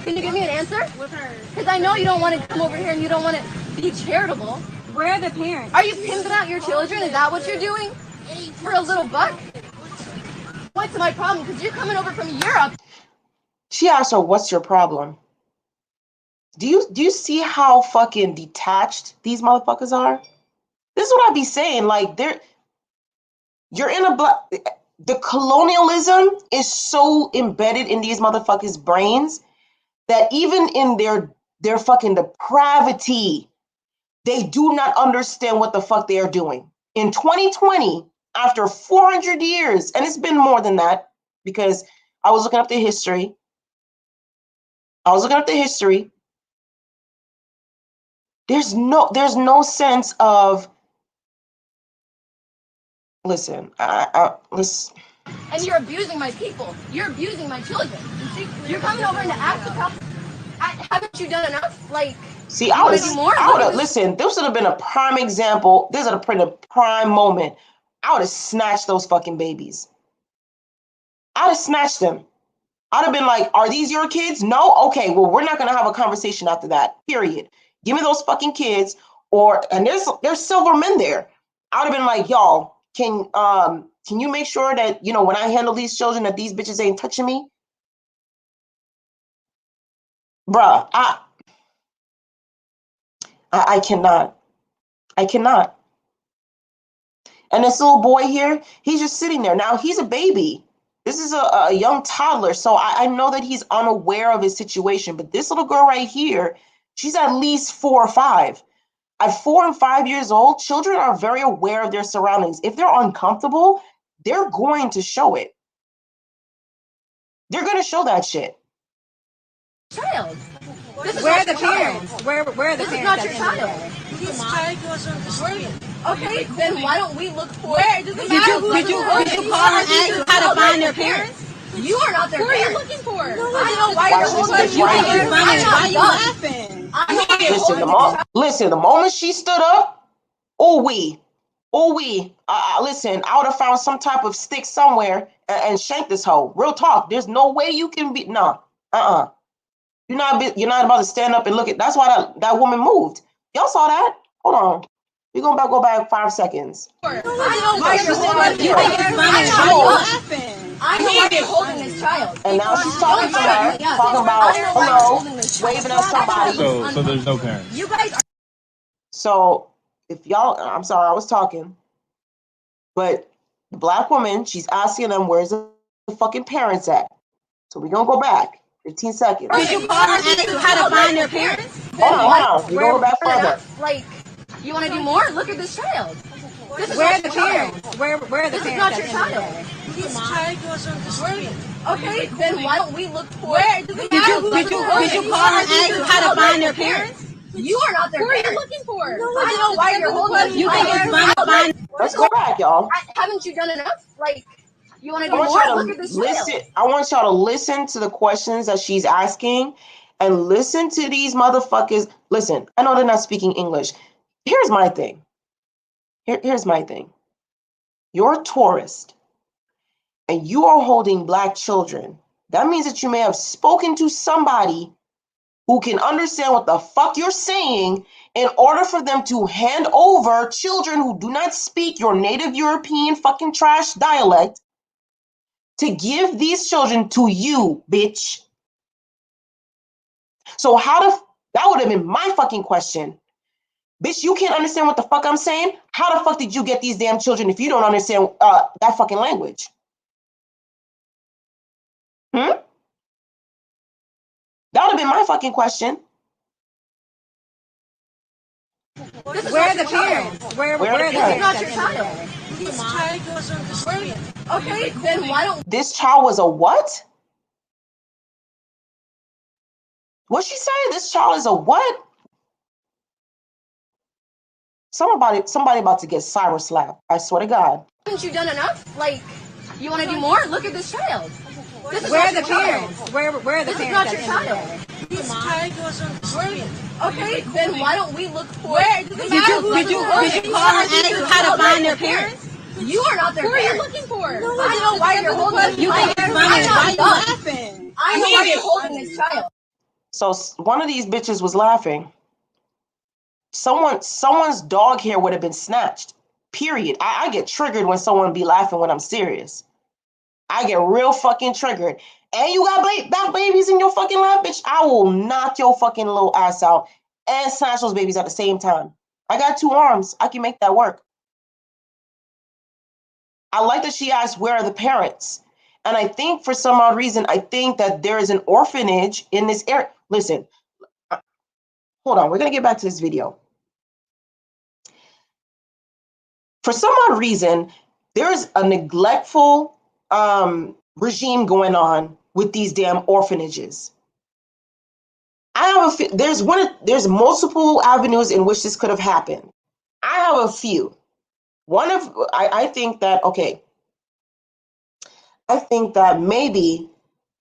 Can you give me an answer? Because I know you don't want to come over here and you don't want to be charitable.
Where are the parents?
Are you pimping out your children? Is that what you're doing? For a little buck? What's my problem? Because you're coming over from Europe.
She asked her, "What's your problem?" Do you see how fucking detached these motherfuckers are? This is what I be saying. Like you're in a black. The colonialism is so embedded in these motherfuckers' brains that even in their fucking depravity, they do not understand what the fuck they are doing. In 2020, after 400 years, and it's been more than that because I was looking up the history. There's no sense of listen. Listen.
And you're abusing my people. You're abusing my children. You're coming over into Africa. Haven't you done enough? Like,
see, I would have listen. This would have been a prime example. This would have been a prime moment. I would have snatched those fucking babies. I'd have snatched them. I'd have been like, "Are these your kids? No? Okay, well, we're not gonna have a conversation after that. Period. Give me those fucking kids." And there's silver men there. I'd have been like, "Y'all, can you make sure that when I handle these children that these bitches ain't touching me?" Bruh, I cannot. I cannot. And this little boy here, he's just sitting there. Now he's a baby. This is a young toddler. So I know that he's unaware of his situation. But this little girl right here, she's at least 4 or 5. At 4 and 5 years old, children are very aware of their surroundings. If they're uncomfortable, they're going to show it. They're going to show that shit.
Child.
Where are the parents? Where are the parents?
This is not your child.
His child was on the street.
Okay, then why don't we look for?
Where did you call and ask how to find their parents?
You are not their
Who are you
parents.
looking for?
I know why you're holding
this
you.
right here.
Why you laughing?
Listen, the moment she stood up, listen, I would have found some type of stick somewhere and shanked this hoe. Real talk. There's no way you can be You're not about to stand up and look at. That's why that woman moved. Y'all saw that? Hold on. We're gonna go back 5 seconds.
I know why you're holding this child.
And now she's talking to her, talking about hello, waving at somebody.
So there's no parents.
You guys are.
So if y'all, I'm sorry, I was talking, but the black woman, she's asking them, "Where's the fucking parents at?" So we're gonna go back 15 seconds.
Did you call and ask how to find their parents?
Hold on. We're gonna go back further.
Like, you want to do more? Look at this child.
Where are the parents? Where are the parents?
This is not your child.
His child was on the street.
Okay, then why don't we look for?
Where did you call and ask how to find their parents?
You are not their parents.
Who are you looking for?
I know why you're holding.
You think it's fine?
Let's go back, y'all.
Haven't you done enough? Like, you want to
I
do
want
more?
y'all
Look
to
at this
listen.
child.
I want y'all to listen to the questions that she's asking, and listen to these motherfuckers. Listen, I know they're not speaking English. Here's my thing. Here's my thing. You're a tourist, and you are holding black children. That means that you may have spoken to somebody who can understand what the fuck you're saying in order for them to hand over children who do not speak your native European fucking trash dialect to give these children to you, bitch. So that would have been my fucking question. Bitch, you can't understand what the fuck I'm saying? How the fuck did you get these damn children if you don't understand that fucking language? That would have been my fucking question.
Where are the parents? Where are the parents?
This is not your child.
His child was on the street.
Okay, then why don't?
This child was a what? What'd she say? This child is a what? Somebody about to get cyber slapped. I swear to God.
Haven't you done enough? Like, you want to do more? Look at this child.
Where are the parents? Where are the parents?
This is not your child.
His child was on the street.
Okay, then why don't we look for?
Where did you call and ask how to find their parents?
You are not their
Who are you
parents.
looking for?
I know why you're holding this
You think it's
child.
funny?
I'm
Why
not
are you
dumb.
laughing?
I know why you're holding this child.
So one of these bitches was laughing. Someone's dog hair would have been snatched. Period. I get triggered when someone be laughing when I'm serious. I get real fucking triggered. And you got black babies in your fucking lap, bitch. I will knock your fucking little ass out and snatch those babies at the same time. I got 2 arms. I can make that work. I like that she asked, where are the parents? And I think for some odd reason, I think that there is an orphanage in this area. Listen, hold on. We're going to get back to this video. For some odd reason, there's a neglectful regime going on with these damn orphanages. There's multiple avenues in which this could have happened. I have a few. I think that, okay, I think that maybe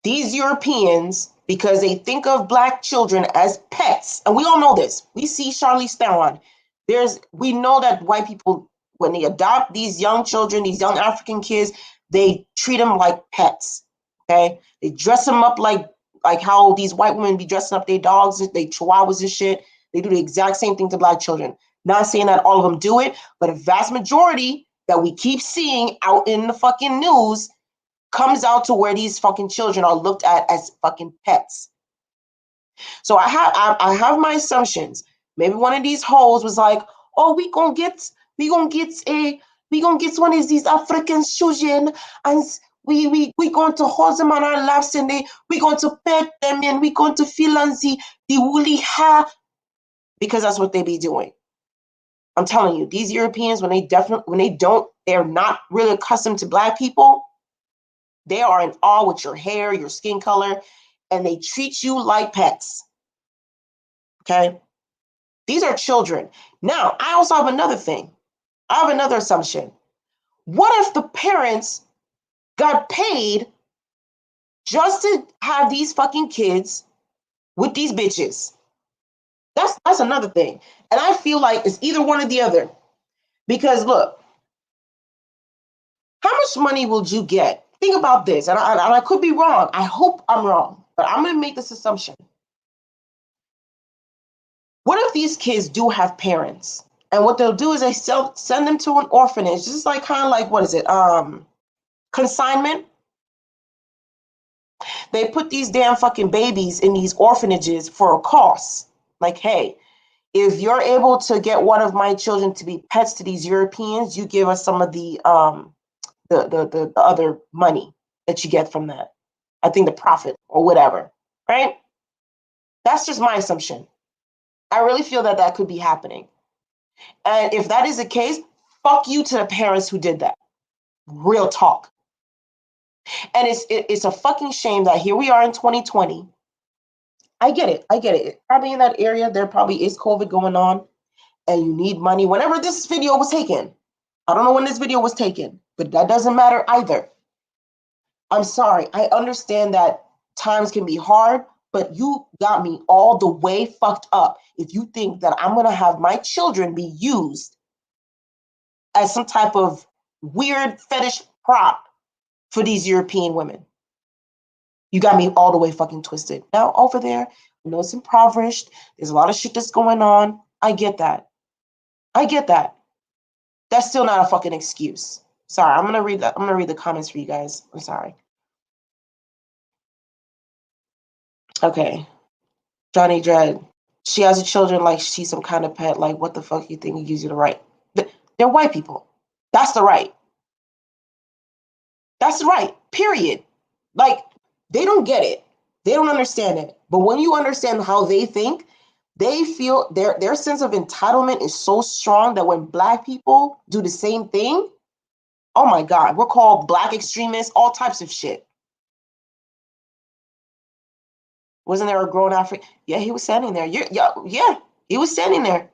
these Europeans, because they think of black children as pets, and we all know this. We see Charlize Theron. We know that white people, when they adopt these young children, these young African kids, they treat them like pets. Okay, they dress them up like how these white women be dressing up their dogs, they chihuahuas and shit. They do the exact same thing to black children. Not saying that all of them do it, but a vast majority that we keep seeing out in the fucking news comes out to where these fucking children are looked at as fucking pets. So I have my assumptions. Maybe one of these hoes was like, "Oh, we gonna get one of these African children, and we going to hold them on our laps, and we going to pet them, and we going to feel on the woolly hair," because that's what they be doing. I'm telling you, these Europeans, they're not really accustomed to black people. They are in awe with your hair, your skin color, and they treat you like pets. Okay? These are children. Now, I also have another thing. I have another assumption. What if the parents got paid just to have these fucking kids with these bitches? That's another thing. And I feel like it's either one or the other. Because look, how much money will you get? Think about this, and I could be wrong. I hope I'm wrong, but I'm going to make this assumption. What if these kids do have parents? And what they'll do is they send them to an orphanage. This is like kind of like, what is it? Consignment. They put these damn fucking babies in these orphanages for a cost. Like, hey, if you're able to get one of my children to be pets to these Europeans, you give us some of the other money that you get from that. I think the profit or whatever, right? That's just my assumption. I really feel that that could be happening. And if that is the case, fuck you to the parents who did that. Real talk. And it's a fucking shame that here we are in 2020. I get it. I get it. Probably in that area, there probably is COVID going on and you need money. Whenever this video was taken, I don't know when this video was taken, but that doesn't matter either. I'm sorry. I understand that times can be hard, but you got me all the way fucked up if you think that I'm going to have my children be used as some type of weird fetish prop for these European women. You got me all the way fucking twisted. Now over there, I know it's impoverished. There's a lot of shit that's going on. I get that. I get that. That's still not a fucking excuse. Sorry, I'm gonna read that. I'm gonna read the comments for you guys. I'm sorry. Okay. Johnny Dread. She has a children like she's some kind of pet. Like, what the fuck you think gives you the right? They're white people. That's the right. That's the right. Period. Like, they don't get it. They don't understand it. But when you understand how they think, they feel their sense of entitlement is so strong that when black people do the same thing, oh my God, we're called black extremists, all types of shit. Wasn't there a grown African? Yeah, he was standing there. Yeah, he was standing there.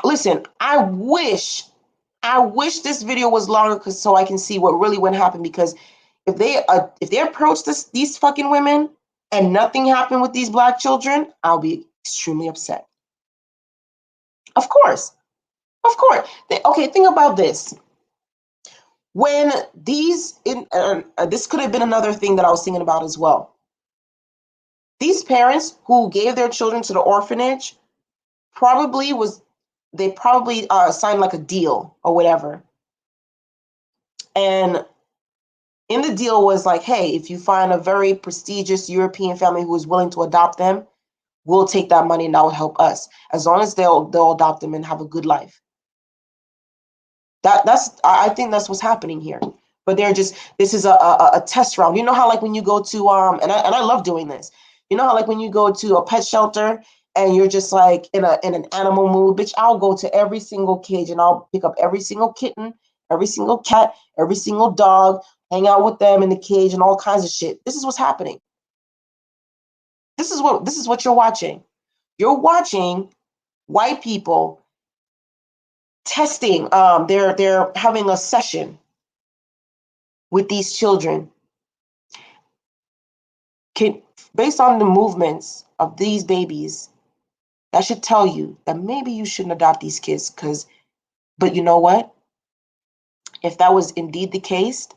Listen, I wish this video was longer so I can see what really went happen. Because if they approach these fucking women and nothing happened with these black children, I'll be extremely upset. Of course. Okay, think about this. When these, this could have been another thing that I was thinking about as well. These parents who gave their children to the orphanage probably signed like a deal or whatever. And in the deal was like, hey, if you find a very prestigious European family who is willing to adopt them, we'll take that money and that will help us, as long as they'll adopt them and have a good life. I think that's what's happening here. But this is a test round. You know how like when you go to and I love doing this. You know how like when you go to a pet shelter and you're just like in an animal mood, bitch, I'll go to every single cage and I'll pick up every single kitten, every single cat, every single dog, hang out with them in the cage and all kinds of shit. This is what's happening. This is what you're watching. You're watching white people testing. They're having a session with these children. Based on the movements of these babies, that should tell you that maybe you shouldn't adopt these kids. But you know what? If that was indeed the case,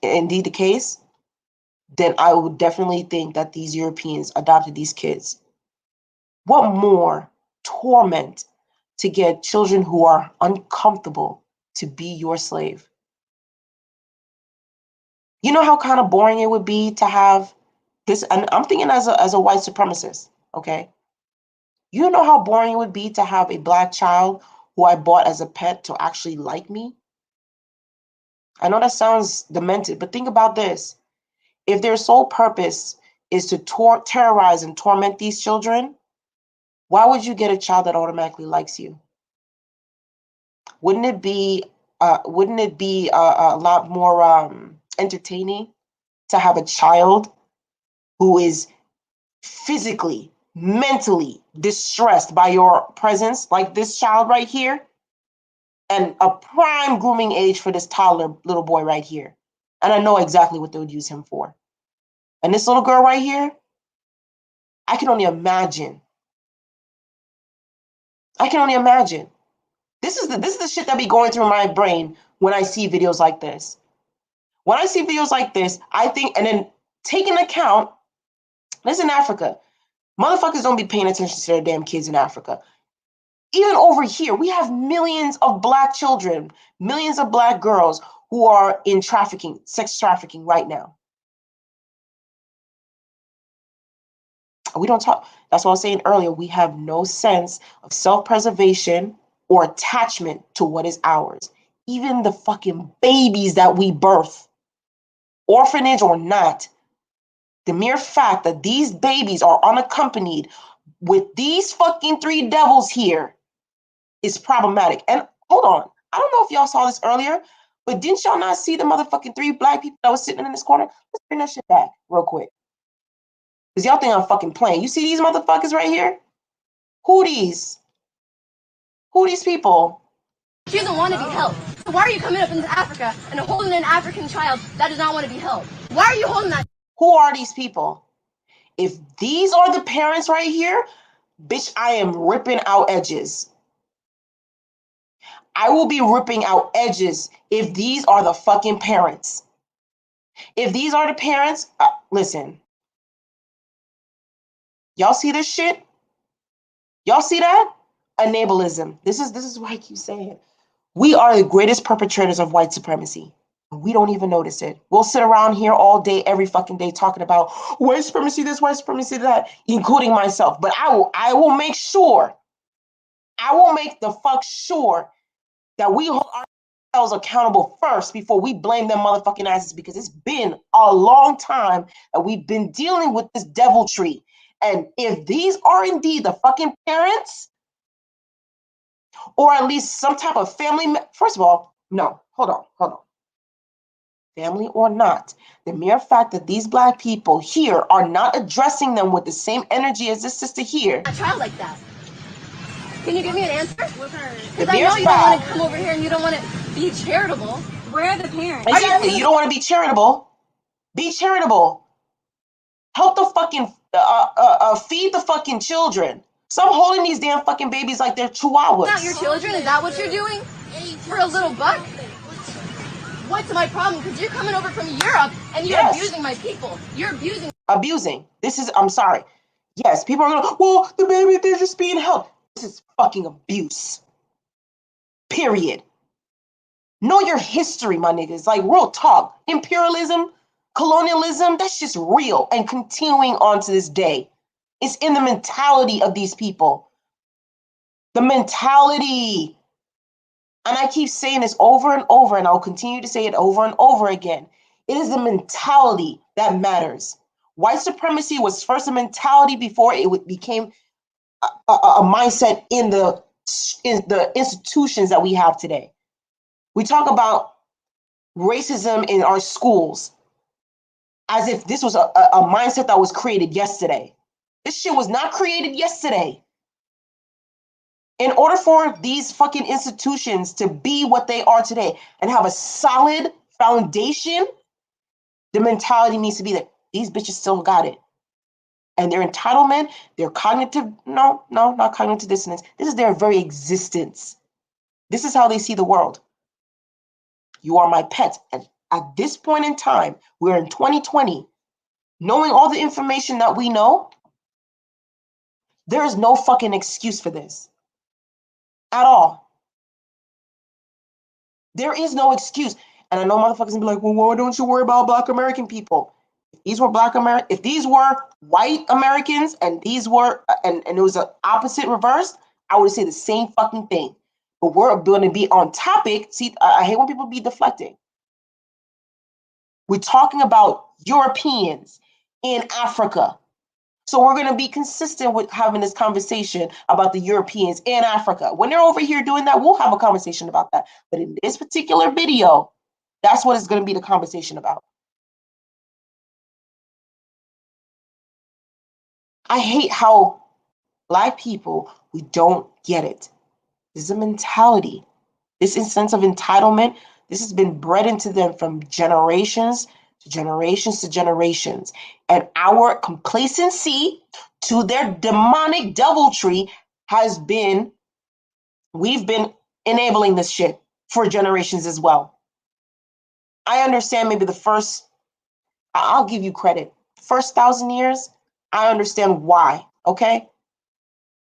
then I would definitely think that these Europeans adopted these kids. What more torment to get children who are uncomfortable to be your slave? You know how kind of boring it would be to have this, and I'm thinking as a white supremacist, okay? You know how boring it would be to have a black child who I bought as a pet to actually like me? I know that sounds demented, but think about this. If their sole purpose is to terrorize and torment these children, why would you get a child that automatically likes you? Wouldn't it be a lot more entertaining to have a child who is physically, mentally distressed by your presence, like this child right here, and a prime grooming age for this toddler little boy right here? And I know exactly what they would use him for. And this little girl right here, I can only imagine. I can only imagine. This is the shit that be going through my brain when I see videos like this. When I see videos like this, I think, and then take into account, this in Africa. Motherfuckers don't be paying attention to their damn kids in Africa. Even over here, we have millions of black children, millions of black girls who are in trafficking, sex trafficking right now. We don't talk. That's what I was saying earlier. We have no sense of self-preservation or attachment to what is ours. Even the fucking babies that we birth, orphanage or not, the mere fact that these babies are unaccompanied with these fucking three devils here is problematic. And hold on, I don't know if y'all saw this earlier, but didn't y'all not see the motherfucking three black people that was sitting in this corner? Let's bring that shit back real quick. Because y'all think I'm fucking playing. You see these motherfuckers right here? Who these? Who these people?
She doesn't want to be helped. So why are you coming up into Africa and holding an African child that does not want to be helped? Why are you holding that?
Who are these people? If these are the parents right here, bitch, I am ripping out edges. I will be ripping out edges if these are the fucking parents. If these are the parents, listen. Y'all see this shit? Y'all see that? Enablism. This is why I keep saying it. We are the greatest perpetrators of white supremacy. We don't even notice it. We'll sit around here all day, every fucking day, talking about white supremacy this, white supremacy that, including myself. But I will make sure, I will make the fuck sure that we hold ourselves accountable first before we blame them motherfucking asses, because it's been a long time that we've been dealing with this deviltry. And if these are indeed the fucking parents, or at least some type of family, first of all, no, hold on. Family or not, the mere fact that these black people here are not addressing them with the same energy as this sister here.
A child like that. Can you give me an answer? Because
The
I
mere
know you don't want to
fact,
come over here and you don't want to be charitable. Where are the parents?
exactly, you don't want to be charitable. Be charitable. Help the fucking feed the fucking children. Stop holding these damn fucking babies like they're chihuahuas.
Not your children? Is that what you're doing? For a little buck? What's my problem? Because you're coming over from Europe and you're abusing my people. You're abusing.
Abusing. This is, I'm sorry. Yes, people are going, well, the baby, they're just being held. This is fucking abuse. Period. Know your history, my niggas. Like, real talk. Imperialism, colonialism, that's just real and continuing on to this day. It's in the mentality of these people. The mentality. And I keep saying this over and over, and I'll continue to say it over and over again. It is the mentality that matters. White supremacy was first a mentality before it became a mindset in the institutions that we have today. We talk about racism in our schools as if this was a mindset that was created yesterday. This shit was not created yesterday. In order for these fucking institutions to be what they are today and have a solid foundation, the mentality needs to be that these bitches still got it. And their entitlement, their cognitive, not cognitive dissonance. This is their very existence. This is how they see the world. You are my pet. And at this point in time, we're in 2020, knowing all the information that we know, there is no fucking excuse for this at all. There is no excuse. And I know motherfuckers will be like, well, why don't you worry about Black American people? If these were white Americans and these were, and it was an opposite reverse, I would say the same fucking thing. But we're going to be on topic. See, I hate when people be deflecting. We're talking about Europeans in Africa. So we're going to be consistent with having this conversation about the Europeans in Africa. When they're over here doing that, we'll have a conversation about that. But in this particular video, that's what it's going to be the conversation about. I hate how Black people, we don't get it. This is a mentality. This sense of entitlement, this has been bred into them from generations to generations to generations. And our complacency to their demonic deviltry has been, we've been enabling this shit for generations as well. I understand maybe the first, I'll give you credit, first 1,000 years, I understand why, okay?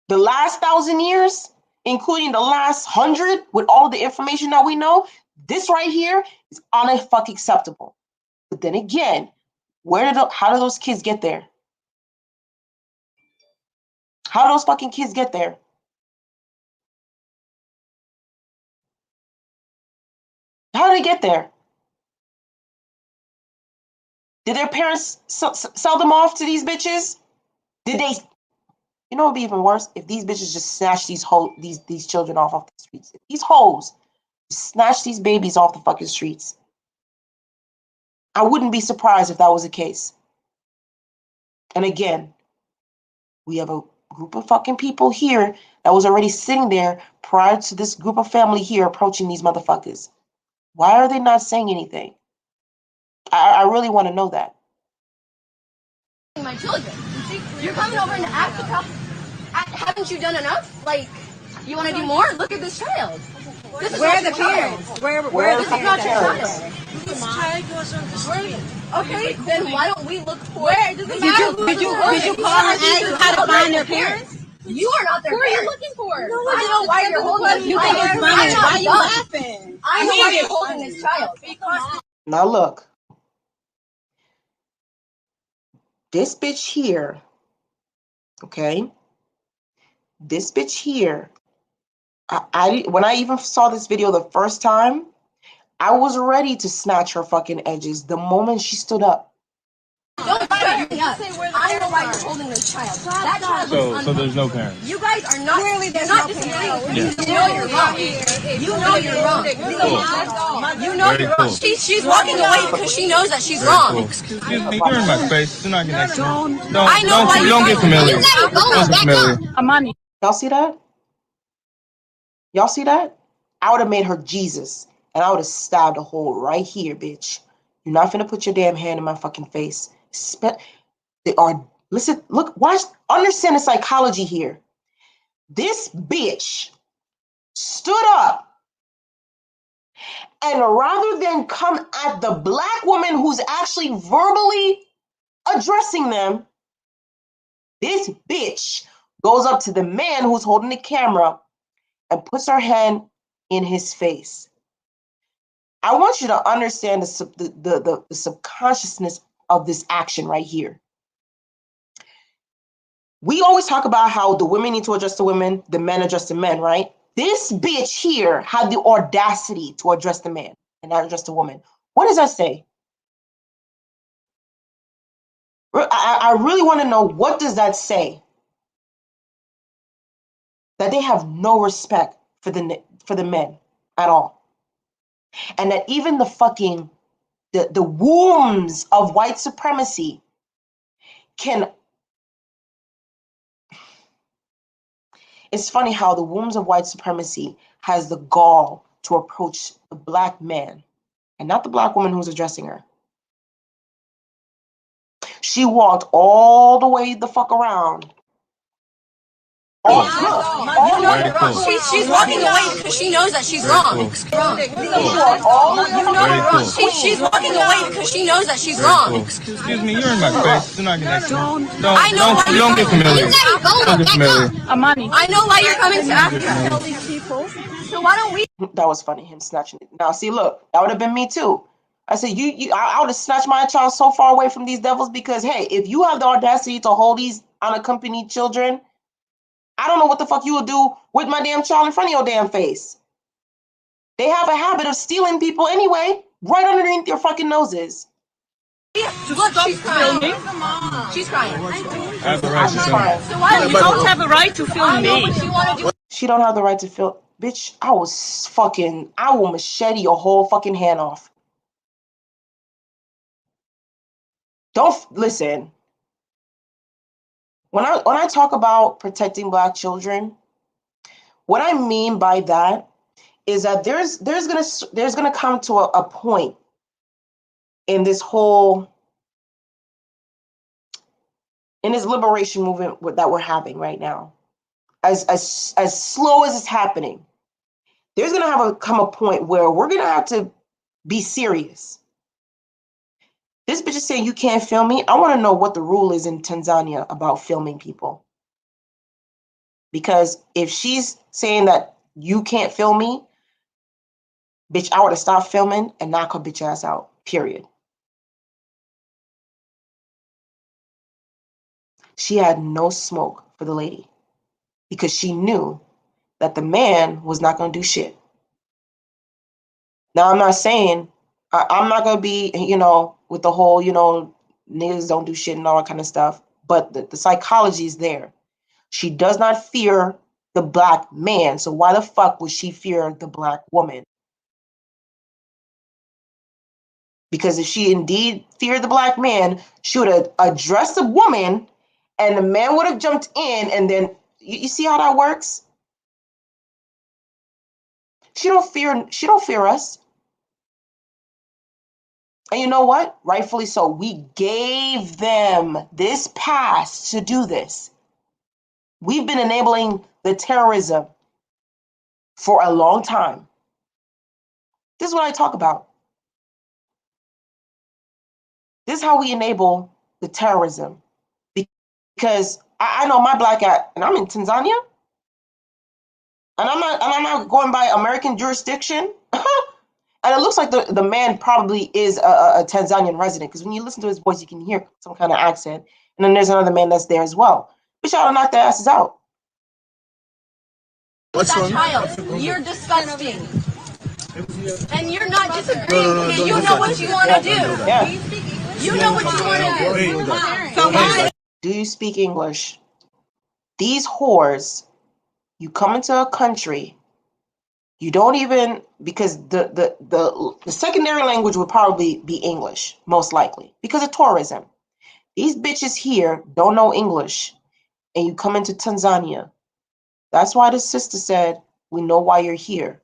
The last 1,000 years, including the last 100, with all the information that we know, this right here is unfucking acceptable. But then again, how do those kids get there? How do those fucking kids get there? How do they get there? Did their parents sell them off to these bitches? Did they? You know what would be even worse? If these bitches just snatch these children off the streets. If these hoes snatch these babies off the fucking streets. I wouldn't be surprised if that was the case. And again, we have a group of fucking people here that was already sitting there prior to this group of family here approaching these motherfuckers. Why are they not saying anything? I really want to know that.
My children. You're coming over into Africa. Haven't you done enough? Like, you want to do more? Look at this child. This is
Where are the parents? Where are the
This is not your
parents?
child.
This child was on the street.
Okay, then why don't we look for? Where?
Did you call and ask how to find their parents?
You are not their parents. Who are you looking for?
No,
I know why you're holding this
You think it's
child.
funny?
I'm
Why
not
you
dumb.
laughing?
I know why you're holding this child.
Now look. This bitch here, okay? This bitch here, when I even saw this video the first time, I was ready to snatch her fucking edges the moment she stood up.
Don't beat me up. I know why you're holding this child. That child is
So there's no parents.
You guys are not.
Clearly there's
not
no
disagreeing.
parents.
You know you're wrong. You know you're wrong. You know
Very
you're wrong.
cool.
She's walking away because she knows that she's wrong.
Cool. Excuse me, you're in my space. Do not get next to me.
I know why
Don't get familiar.
You guys
Don't get familiar.
Y'all see that? Y'all see that? I would have made her Jesus, and I would have stabbed a hole right here, bitch. You're not finna put your damn hand in my fucking face. They are, listen, look, watch, understand the psychology here. This bitch stood up And rather than come at the black woman who's actually verbally addressing them, this bitch goes up to the man who's holding the camera and puts her hand in his face. I want you to understand the subconsciousness of this action right here. We always talk about how the women need to address the women, the men address the men, right? This bitch here had the audacity to address the man and not address the woman. What does that say? I really want to know, what does that say? That they have no respect for the men at all. And that even the wombs of white supremacy can. It's funny how the wombs of white supremacy has the gall to approach the black man and not the black woman who's addressing her. She walked all the way the fuck around.
She's walking away because she knows that she's wrong. She's walking away because she knows that she's wrong.
Excuse me, you're in my face. Do not get next to me.
I know why
Don't get familiar. Don't get familiar.
I know why you're coming to Africa. So why don't we?
That was funny, him snatching it. Now, see, look, that would have been me too. I said, I would have snatched my child so far away from these devils because, hey, if you have the audacity to hold these unaccompanied children, I don't know what the fuck you would do with my damn child in front of your damn face. They have a habit of stealing people anyway, right underneath your fucking noses.
Look, she's crying. She's crying.
I have the right to film.
So why
You don't have a right to film me.
She don't have the right to feel. Bitch, I will machete your whole fucking hand off. Don't listen. When I talk about protecting black children, what I mean by that is that there's gonna come to a point in this liberation movement that we're having right now, as slow as it's happening, there's gonna come a point where we're gonna have to be serious. This bitch is saying you can't film me. I want to know what the rule is in Tanzania about filming people. Because if she's saying that you can't film me, bitch, I would have stopped filming and knock her bitch ass out, period. She had no smoke for the lady because she knew that the man was not going to do shit. Now, I'm not saying, I'm not going to be, with the whole, niggas don't do shit and all that kind of stuff, but the psychology is there. She does not fear the black man, so why the fuck would she fear the black woman? Because if she indeed feared the black man, she would have addressed the woman and the man would have jumped in, and then you see how that works? She don't fear us. And you know what? Rightfully so. We gave them this pass to do this. We've been enabling the terrorism for a long time. This is what I talk about. This is how we enable the terrorism. Because I know my black act, and I'm in Tanzania, and I'm not going by American jurisdiction. And it looks like the man probably is a Tanzanian resident, because when you listen to his voice, you can hear some kind of accent. And then there's another man that's there as well. Bitch, y'all knock their asses out.
What's that child? You're disgusting. And you're not disagreeing with me. You know what you want to do.
Yeah.
You know what you want to do. So why?
Do you speak English? These whores, you come into a country, you don't even, because the secondary language would probably be English, most likely, because of tourism. These bitches here don't know English, and you come into Tanzania. That's why the sister said, we know why you're here.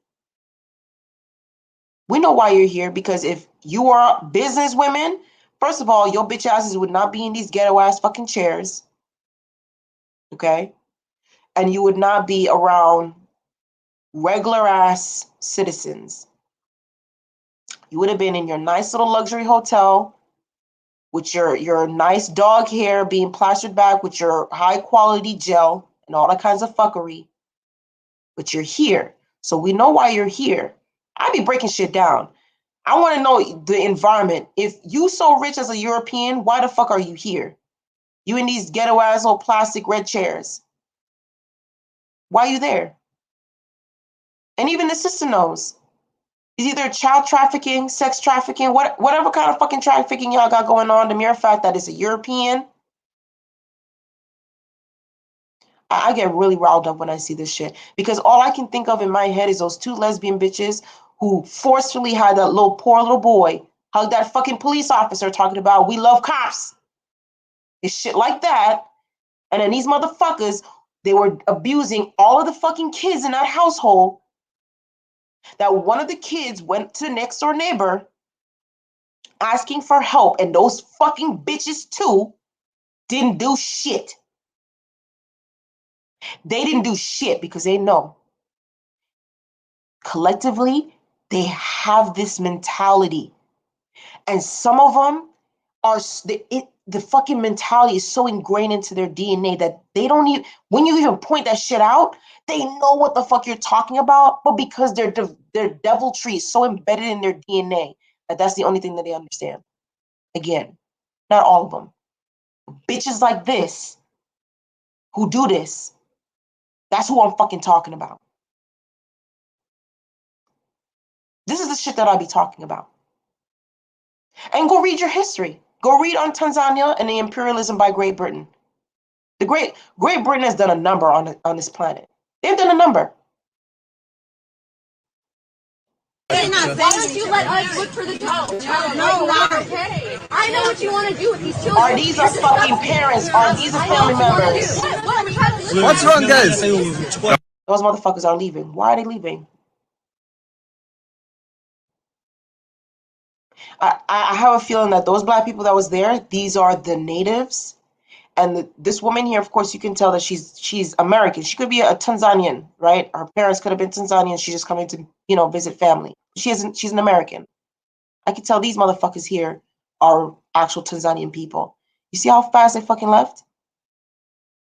We know why you're here, because if you are business women, first of all, your bitch asses would not be in these ghetto ass fucking chairs. Okay? And you would not be around regular ass citizens. You would have been in your nice little luxury hotel with your nice dog hair being plastered back with your high quality gel and all that kinds of fuckery. But you're here. So we know why you're here. I be breaking shit down. I want to know the environment. If you so rich as a European, why the fuck are you here? You in these ghetto ass old plastic red chairs. Why are you there? And even the sister knows. It's either child trafficking, sex trafficking, whatever kind of fucking trafficking y'all got going on. The mere fact that it's a European, I get really riled up when I see this shit. Because all I can think of in my head is those two lesbian bitches who forcefully had that poor little boy hug that fucking police officer talking about, we love cops. It's shit like that. And then these motherfuckers, they were abusing all of the fucking kids in that household. That one of the kids went to the next door neighbor asking for help, and those fucking bitches too didn't do shit. They didn't do shit because they know collectively they have this mentality, and some of them are the fucking mentality is so ingrained into their DNA that they don't even, when you even point that shit out, they know what the fuck you're talking about, but because their deviltry is so embedded in their DNA that that's the only thing that they understand. Again, not all of them. Bitches like this who do this, that's who I'm fucking talking about. This is the shit that I be talking about. And go read your history. Go read on Tanzania and the imperialism by Great Britain. The Great Britain has done a number on this planet. They've done a number.
Why don't you let us look for the child? No, okay. I know what you want to do with these children.
Are these a fucking parents? Are these a family members?
What's wrong, guys?
Those motherfuckers are leaving. Why are they leaving? I have a feeling that those black people that was there, these are the natives. And this woman here, of course, you can tell that she's American. She could be a Tanzanian, right? Her parents could have been Tanzanian. She's just coming to, visit family. She's an American. I can tell these motherfuckers here are actual Tanzanian people. You see how fast they fucking left?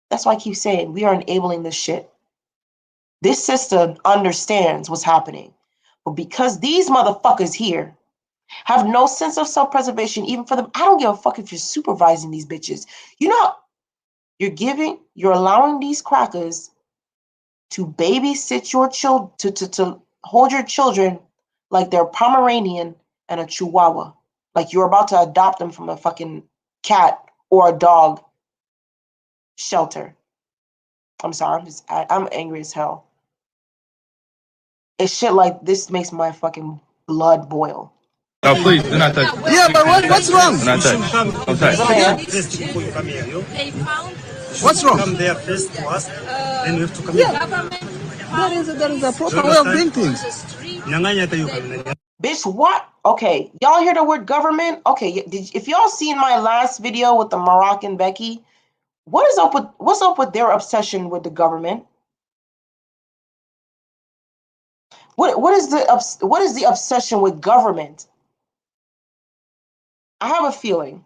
That's why I keep saying we are enabling this shit. This system understands what's happening. But because these motherfuckers here have no sense of self-preservation, even for them, I don't give a fuck if you're supervising these bitches. You know, you're allowing these crackers to babysit your children, to hold your children like they're Pomeranian and a Chihuahua. Like you're about to adopt them from a fucking cat or a dog shelter. I'm sorry, I'm angry as hell. It's shit like this makes my fucking blood boil.
No, please, do not touch.
Yeah, but what's wrong?
Do not touch. Don't touch.
First before you come here, you
What's wrong?
come there first to us, then you have to come here.
There is a proper way of doing things.
Nyang'anya tayo kami na.
Bitch, what? Okay, y'all hear the word government? Okay, if y'all seen my last video with the Moroccan Becky, what's up with their obsession with the government? What is the obsession with government? I have a feeling,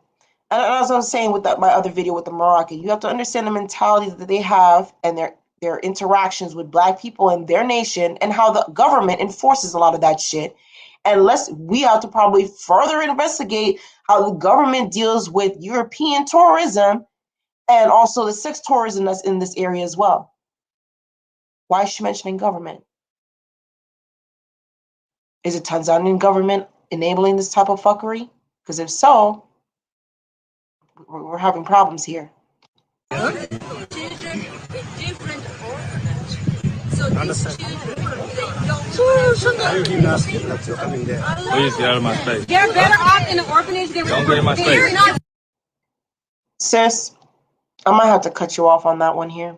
and as I was saying with my other video with the Moroccan, you have to understand the mentality that they have and their interactions with black people in their nation and how the government enforces a lot of that shit. And we have to probably further investigate how the government deals with European tourism and also the sex tourism that's in this area as well. Why is she mentioning government? Is it Tanzanian government enabling this type of fuckery? Because if so, we're having problems here.
Children in different orphanage. So these children,
Are you giving us that you're coming there?
Please get out of my face.
they're better off in an orphanage than
Don't get in my face.
Sis, I might have to cut you off on that one here.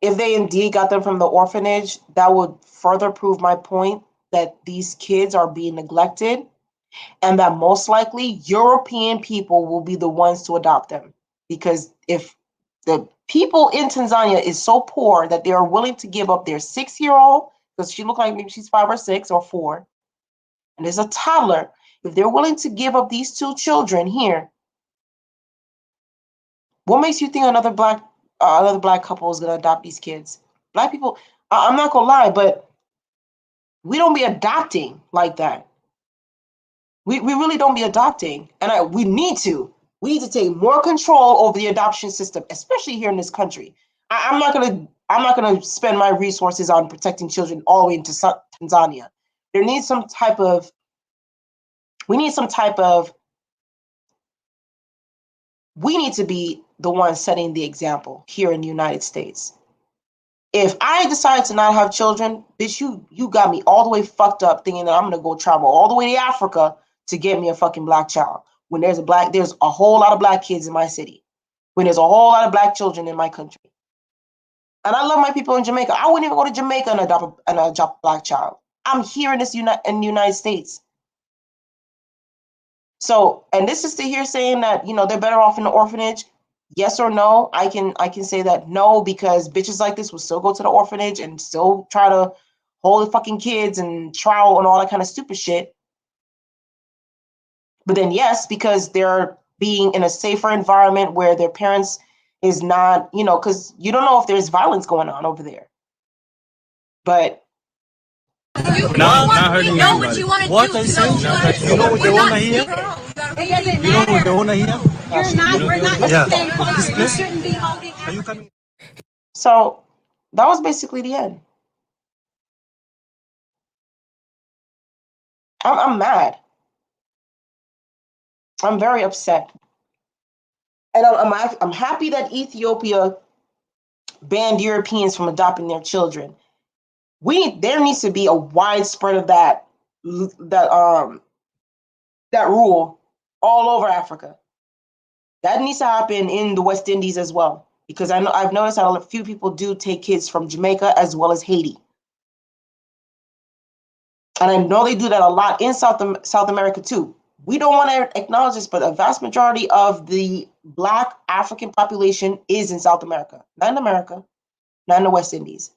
If they indeed got them from the orphanage, that would further prove my point that these kids are being neglected and that most likely European people will be the ones to adopt them. Because if the people in Tanzania is so poor that they are willing to give up their 6-year-old, because she looked like maybe she's 5 or 6 or 4, and there's a toddler, if they're willing to give up these 2 children here, what makes you think another black couple is gonna adopt these kids? Black people, I'm not gonna lie, but we don't be adopting like that. We really don't be adopting, and we need to. We need to take more control over the adoption system, especially here in this country. I'm not gonna spend my resources on protecting children all the way into Tanzania. There needs some type of. We need some type of. We need to be the ones setting the example here in the United States. If I decide to not have children, bitch, you got me all the way fucked up thinking that I'm gonna go travel all the way to Africa to get me a fucking black child. When there's a whole lot of black kids in my city. When there's a whole lot of black children in my country. And I love my people in Jamaica. I wouldn't even go to Jamaica and adopt a black child. I'm here in the United States. So, and this is to hear saying that, they're better off in the orphanage. Yes or no? I can say that no, because bitches like this will still go to the orphanage and still try to hold the fucking kids and trial and all that kind of stupid shit. But then yes, because they're being in a safer environment where their parents is not, because you don't know if there's violence going on over there. But
not hurting anybody.
What I say? You know what they want to hear? You know what they want to hear?
We're not
Yeah.
You shouldn't be holding.
Are you coming?
so that was basically the end. I'm mad. I'm very upset. And I'm happy that Ethiopia banned Europeans from adopting their children. There needs to be a widespread of that rule all over Africa. That needs to happen in the West Indies as well, because I've noticed that a few people do take kids from Jamaica as well as Haiti. And I know they do that a lot in South America too. We don't want to acknowledge this, but a vast majority of the Black African population is in South America, not in the West Indies.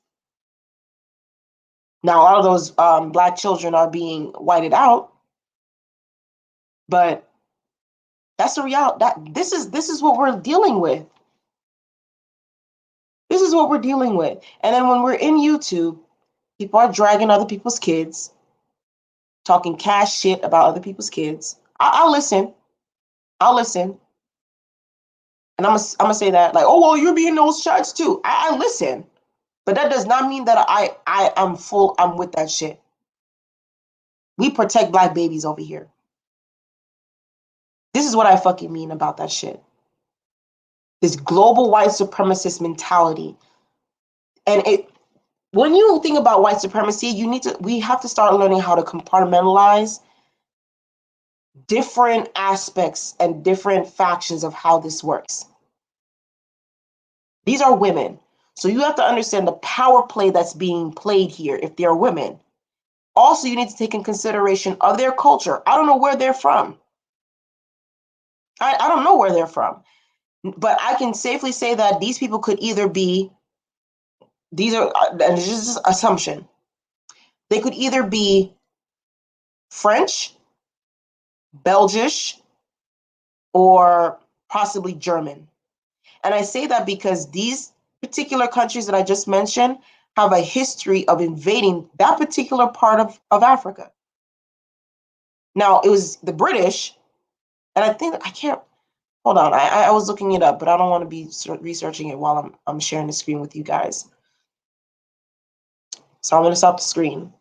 Now, a lot of those Black children are being whited out, but that's the reality. This is what we're dealing with. This is what we're dealing with. And then when we're in YouTube, people are dragging other people's kids, talking cash shit about other people's kids. I'll listen. And I'm gonna say that, like, oh well, you're being those chats too. I listen, but that does not mean that I'm with that shit. We protect Black babies over here. This is what I fucking mean about that shit. This global white supremacist mentality. And when you think about white supremacy, we have to start learning how to compartmentalize different aspects and different factions of how this works. These are women. So you have to understand the power play that's being played here if they're women. Also, you need to take in consideration of their culture. I don't know where they're from. I don't know where they're from. But I can safely say that these people could either be, and it's just an assumption, they could either be French, Belgish, or possibly German. And I say that because these particular countries that I just mentioned have a history of invading that particular part of Africa. Now, it was the British, and hold on, I was looking it up, but I don't want to be researching it while I'm sharing the screen with you guys. So I'm going to stop the screen.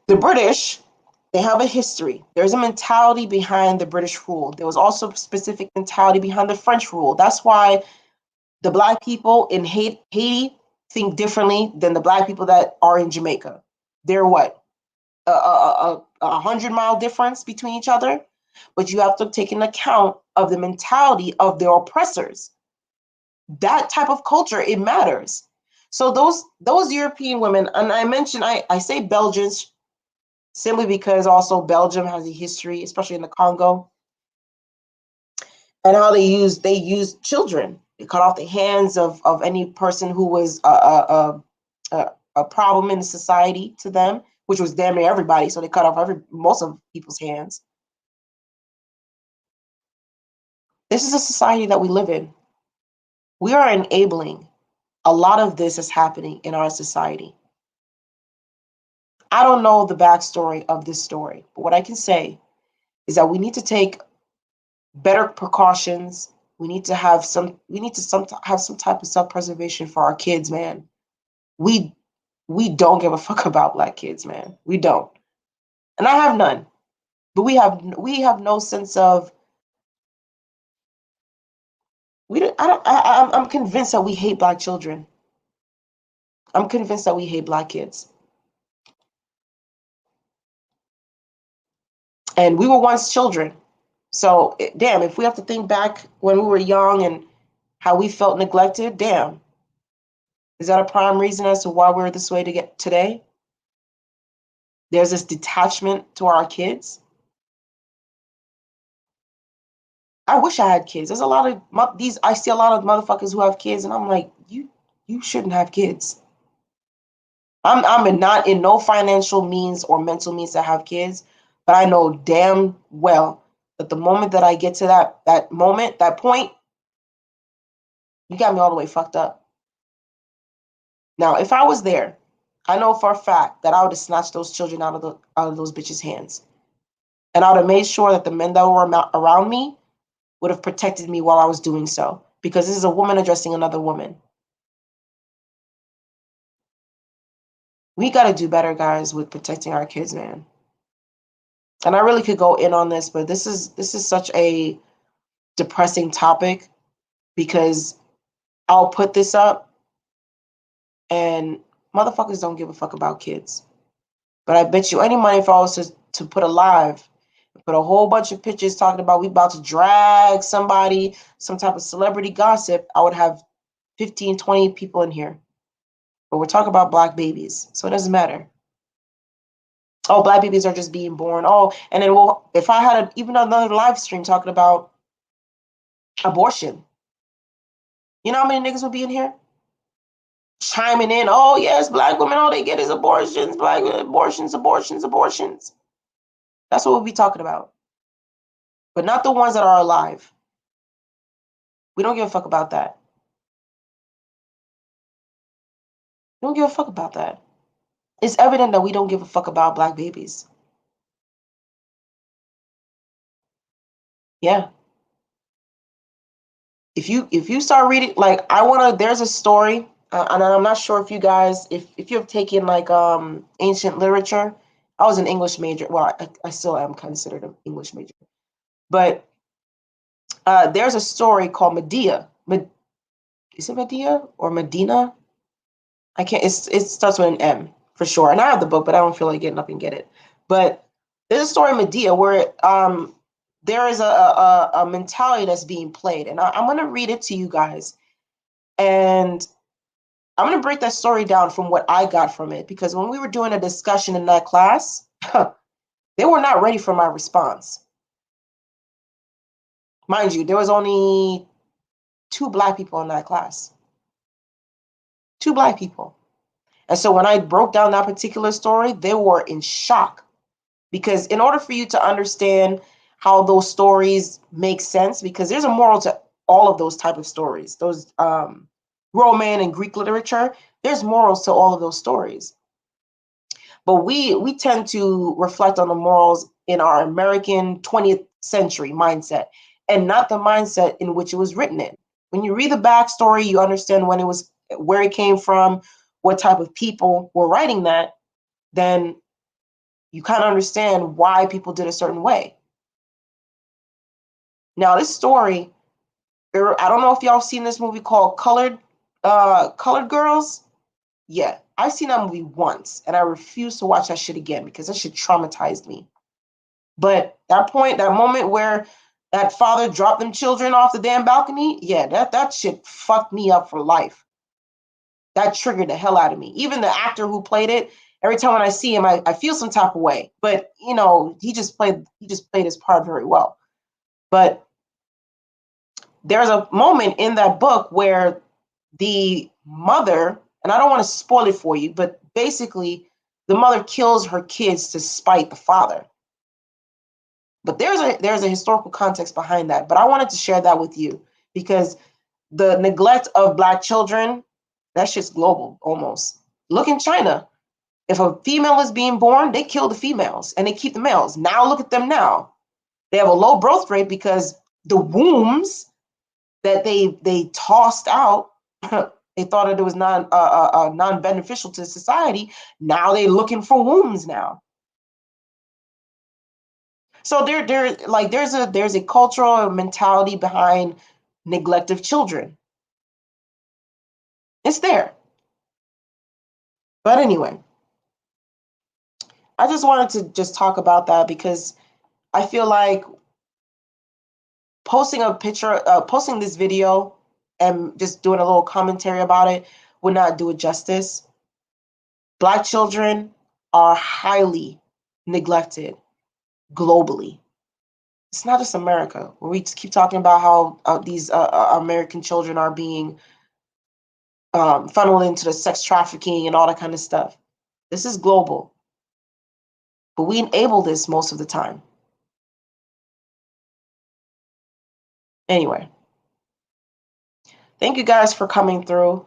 The British, they have a history. There's a mentality behind the British rule. There was also a specific mentality behind the French rule. That's why the Black people in Haiti think differently than the Black people that are in Jamaica. They're what? A 100-mile difference between each other? But you have to take into account of the mentality of their oppressors. That type of culture, it matters. So those European women, and I mentioned, I say Belgians simply because also Belgium has a history, especially in the Congo, and how they use children. They cut off the hands of any person who was a problem in the society to them, which was damn near everybody. So they cut off most of people's hands. This is a society that we live in. We are enabling a lot of this is happening in our society. I don't know the backstory of this story, but what I can say is that we need to take better precautions. We need to have some type of self-preservation for our kids, man. We don't give a fuck about Black kids, man. We don't. And I have none. But we have no sense of I'm convinced that we hate Black children. I'm convinced that we hate Black kids. And we were once children. So, damn, if we have to think back when we were young and how we felt neglected, damn. Is that a prime reason as to why we're this way to get today? There's this detachment to our kids. I wish I had kids. There's a lot of I see a lot of motherfuckers who have kids, and I'm like, you shouldn't have kids. I'm not in no financial means or mental means to have kids, but I know damn well that the moment that I get to that point, you got me all the way fucked up. Now, if I was there, I know for a fact that I would have snatched those children out of those bitches' hands, and I would have made sure that the men that were around me would have protected me while I was doing so, because this is a woman addressing another woman. We got to do better, guys, with protecting our kids, man. And I really could go in on this, but this is such a depressing topic, because I'll put this up and motherfuckers don't give a fuck about kids. But I bet you any money, if I was to put a live, put a whole bunch of pictures talking about we about to drag somebody, some type of celebrity gossip, I would have 15, 20 people in here. But we're talking about Black babies, so it doesn't matter. Oh, Black babies are just being born. Oh, and then if I had even another live stream talking about abortion, you know how many niggas would be in here chiming in? Oh yes, Black women, all they get is abortions. Black abortions. That's what we'll be talking about, but not the ones that are alive. We don't give a fuck about that. We don't give a fuck about that. It's evident that we don't give a fuck about Black babies. Yeah. If you start reading, like, there's a story, and I'm not sure if you guys, if you have taken like ancient literature. I was an English major. Well, I still am considered an English major. But there's a story called Medea. Is it Medea or Medina? I can't. It starts with an M for sure. And I have the book, but I don't feel like getting up and get it. But there's a story in Medea where there is a mentality that's being played, and I'm going to read it to you guys, and I'm going to break that story down from what I got from it, because when we were doing a discussion in that class, they were not ready for my response. Mind you, there was only 2 Black people in that class. 2 Black people. And so when I broke down that particular story, they were in shock, because in order for you to understand how those stories make sense, because there's a moral to all of those type of stories, those Roman and Greek literature, there's morals to all of those stories. But we tend to reflect on the morals in our American 20th century mindset, and not the mindset in which it was written in. When you read the backstory, you understand where it came from, what type of people were writing that, then you kind of understand why people did a certain way. Now, this story, I don't know if y'all have seen this movie called Colored Girls. Yeah, I've seen that movie once, and I refuse to watch that shit again, because that shit traumatized me. But that moment where that father dropped them children off the damn balcony, yeah, that shit fucked me up for life. That triggered the hell out of me. Even the actor who played it, every time when I see him, I feel some type of way. But you know, he just played his part very well. But there's a moment in that book where the mother And I don't want to spoil it for you, but basically, the mother kills her kids to spite the father. But there's a historical context behind that. But I wanted to share that with you because the neglect of Black children, that's just global almost. Look in China. If a female is being born, they kill the females and they keep the males. Now look at them now. They have a low birth rate because the wombs that they tossed out, they thought that it was non-beneficial to society. Now they're looking for wombs now. So there's a cultural mentality behind neglect of children. It's there. But anyway, I just wanted to just talk about that because I feel like posting a picture, posting this video and just doing a little commentary about it would not do it justice. Black children are highly neglected globally. It's not just America, where we just keep talking about how these American children are being funneled into the sex trafficking and all that kind of stuff. This is global. But we enable this most of the time. Anyway, thank you guys for coming through.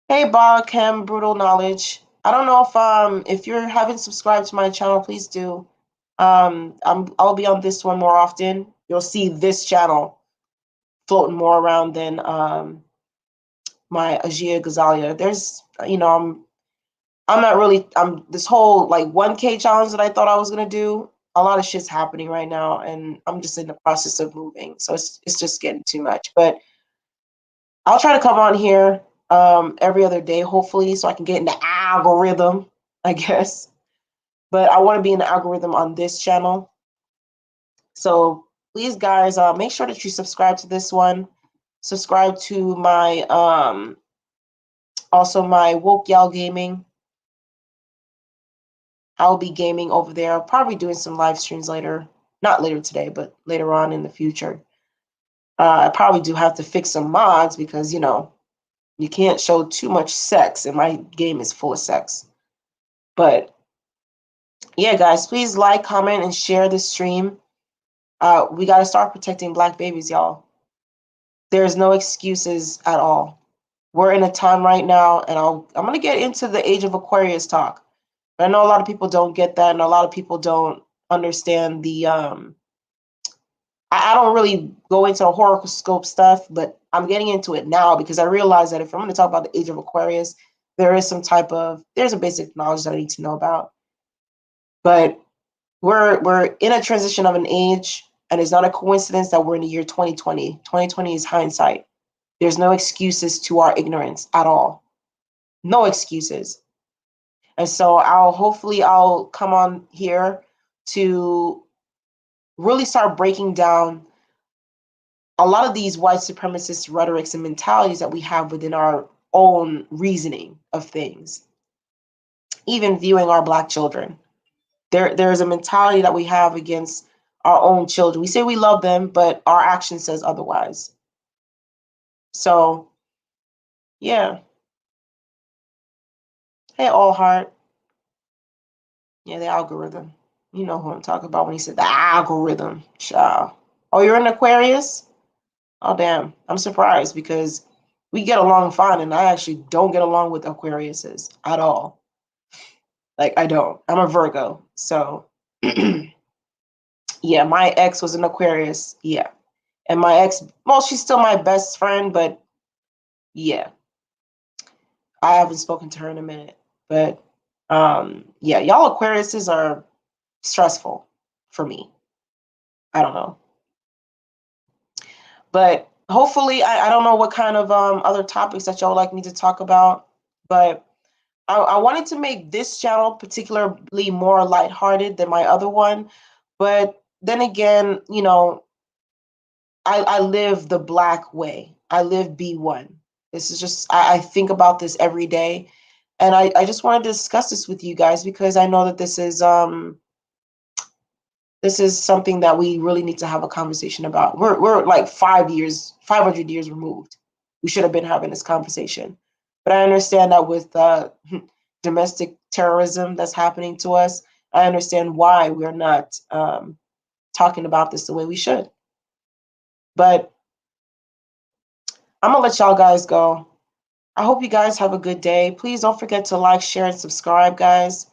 Hey, Bob, Cam, Brutal Knowledge. I don't know if you haven't subscribed to my channel, please do. I'll be on this one more often. You'll see this channel floating more around than my Agia Gazalia. There's, I'm not really, this whole like 1K challenge that I thought I was gonna do, a lot of shit's happening right now, and I'm just in the process of moving, so it's just getting too much. But I'll try to come on here every other day, hopefully, so I can get in the algorithm, I guess. But I want to be in the algorithm on this channel. So please, guys, make sure that you subscribe to this one. Subscribe to my also my Woke Y'all Gaming. I'll be gaming over there. I'll probably doing some live streams later. Not later today, but later on in the future. I probably do have to fix some mods because, you can't show too much sex, and my game is full of sex. But yeah, guys, please like, comment, and share this stream. We got to start protecting Black babies, y'all. There's no excuses at all. We're in a time right now, and I'm going to get into the age of Aquarius talk. But I know a lot of people don't get that, and a lot of people don't understand the I don't really go into horoscope stuff, but I'm getting into it now because I realize that if I'm going to talk about the age of Aquarius, there's a basic knowledge that I need to know about. But we're in a transition of an age, and it's not a coincidence that we're in the year 2020. 2020 is hindsight. There's no excuses to our ignorance at all. No excuses. And so I'll come on here to really start breaking down a lot of these white supremacist rhetorics and mentalities that we have within our own reasoning of things, even viewing our Black children. There's a mentality that we have against our own children. We say we love them, but our action says otherwise. So, yeah. Hey, All Heart. Yeah, the algorithm. You know who I'm talking about when he said the algorithm. Child. Oh, you're in Aquarius? Oh, damn. I'm surprised because we get along fine, and I actually don't get along with Aquariuses at all. Like, I don't. I'm a Virgo. So, yeah, my ex was an Aquarius. Yeah. And my ex, well, she's still my best friend, but yeah. I haven't spoken to her in a minute. But yeah, y'all Aquariuses are stressful for me. I don't know. But hopefully, I don't know what kind of other topics that y'all like me to talk about, but I wanted to make this channel particularly more lighthearted than my other one. But then again, I live the Black way. I live B1. This is just, I think about this every day. And I just wanted to discuss this with you guys because I know that this is something that we really need to have a conversation about. We're like 500 years removed. We should have been having this conversation. But I understand that with domestic terrorism that's happening to us, I understand why we're not talking about this the way we should. But I'm going to let y'all guys go. I hope you guys have a good day. Please don't forget to like, share, and subscribe, guys.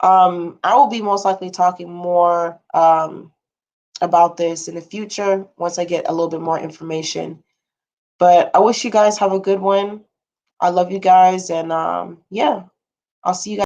I will be most likely talking more about this in the future once I get a little bit more information. But I wish you guys have a good one. I love you guys. And yeah, I'll see you guys.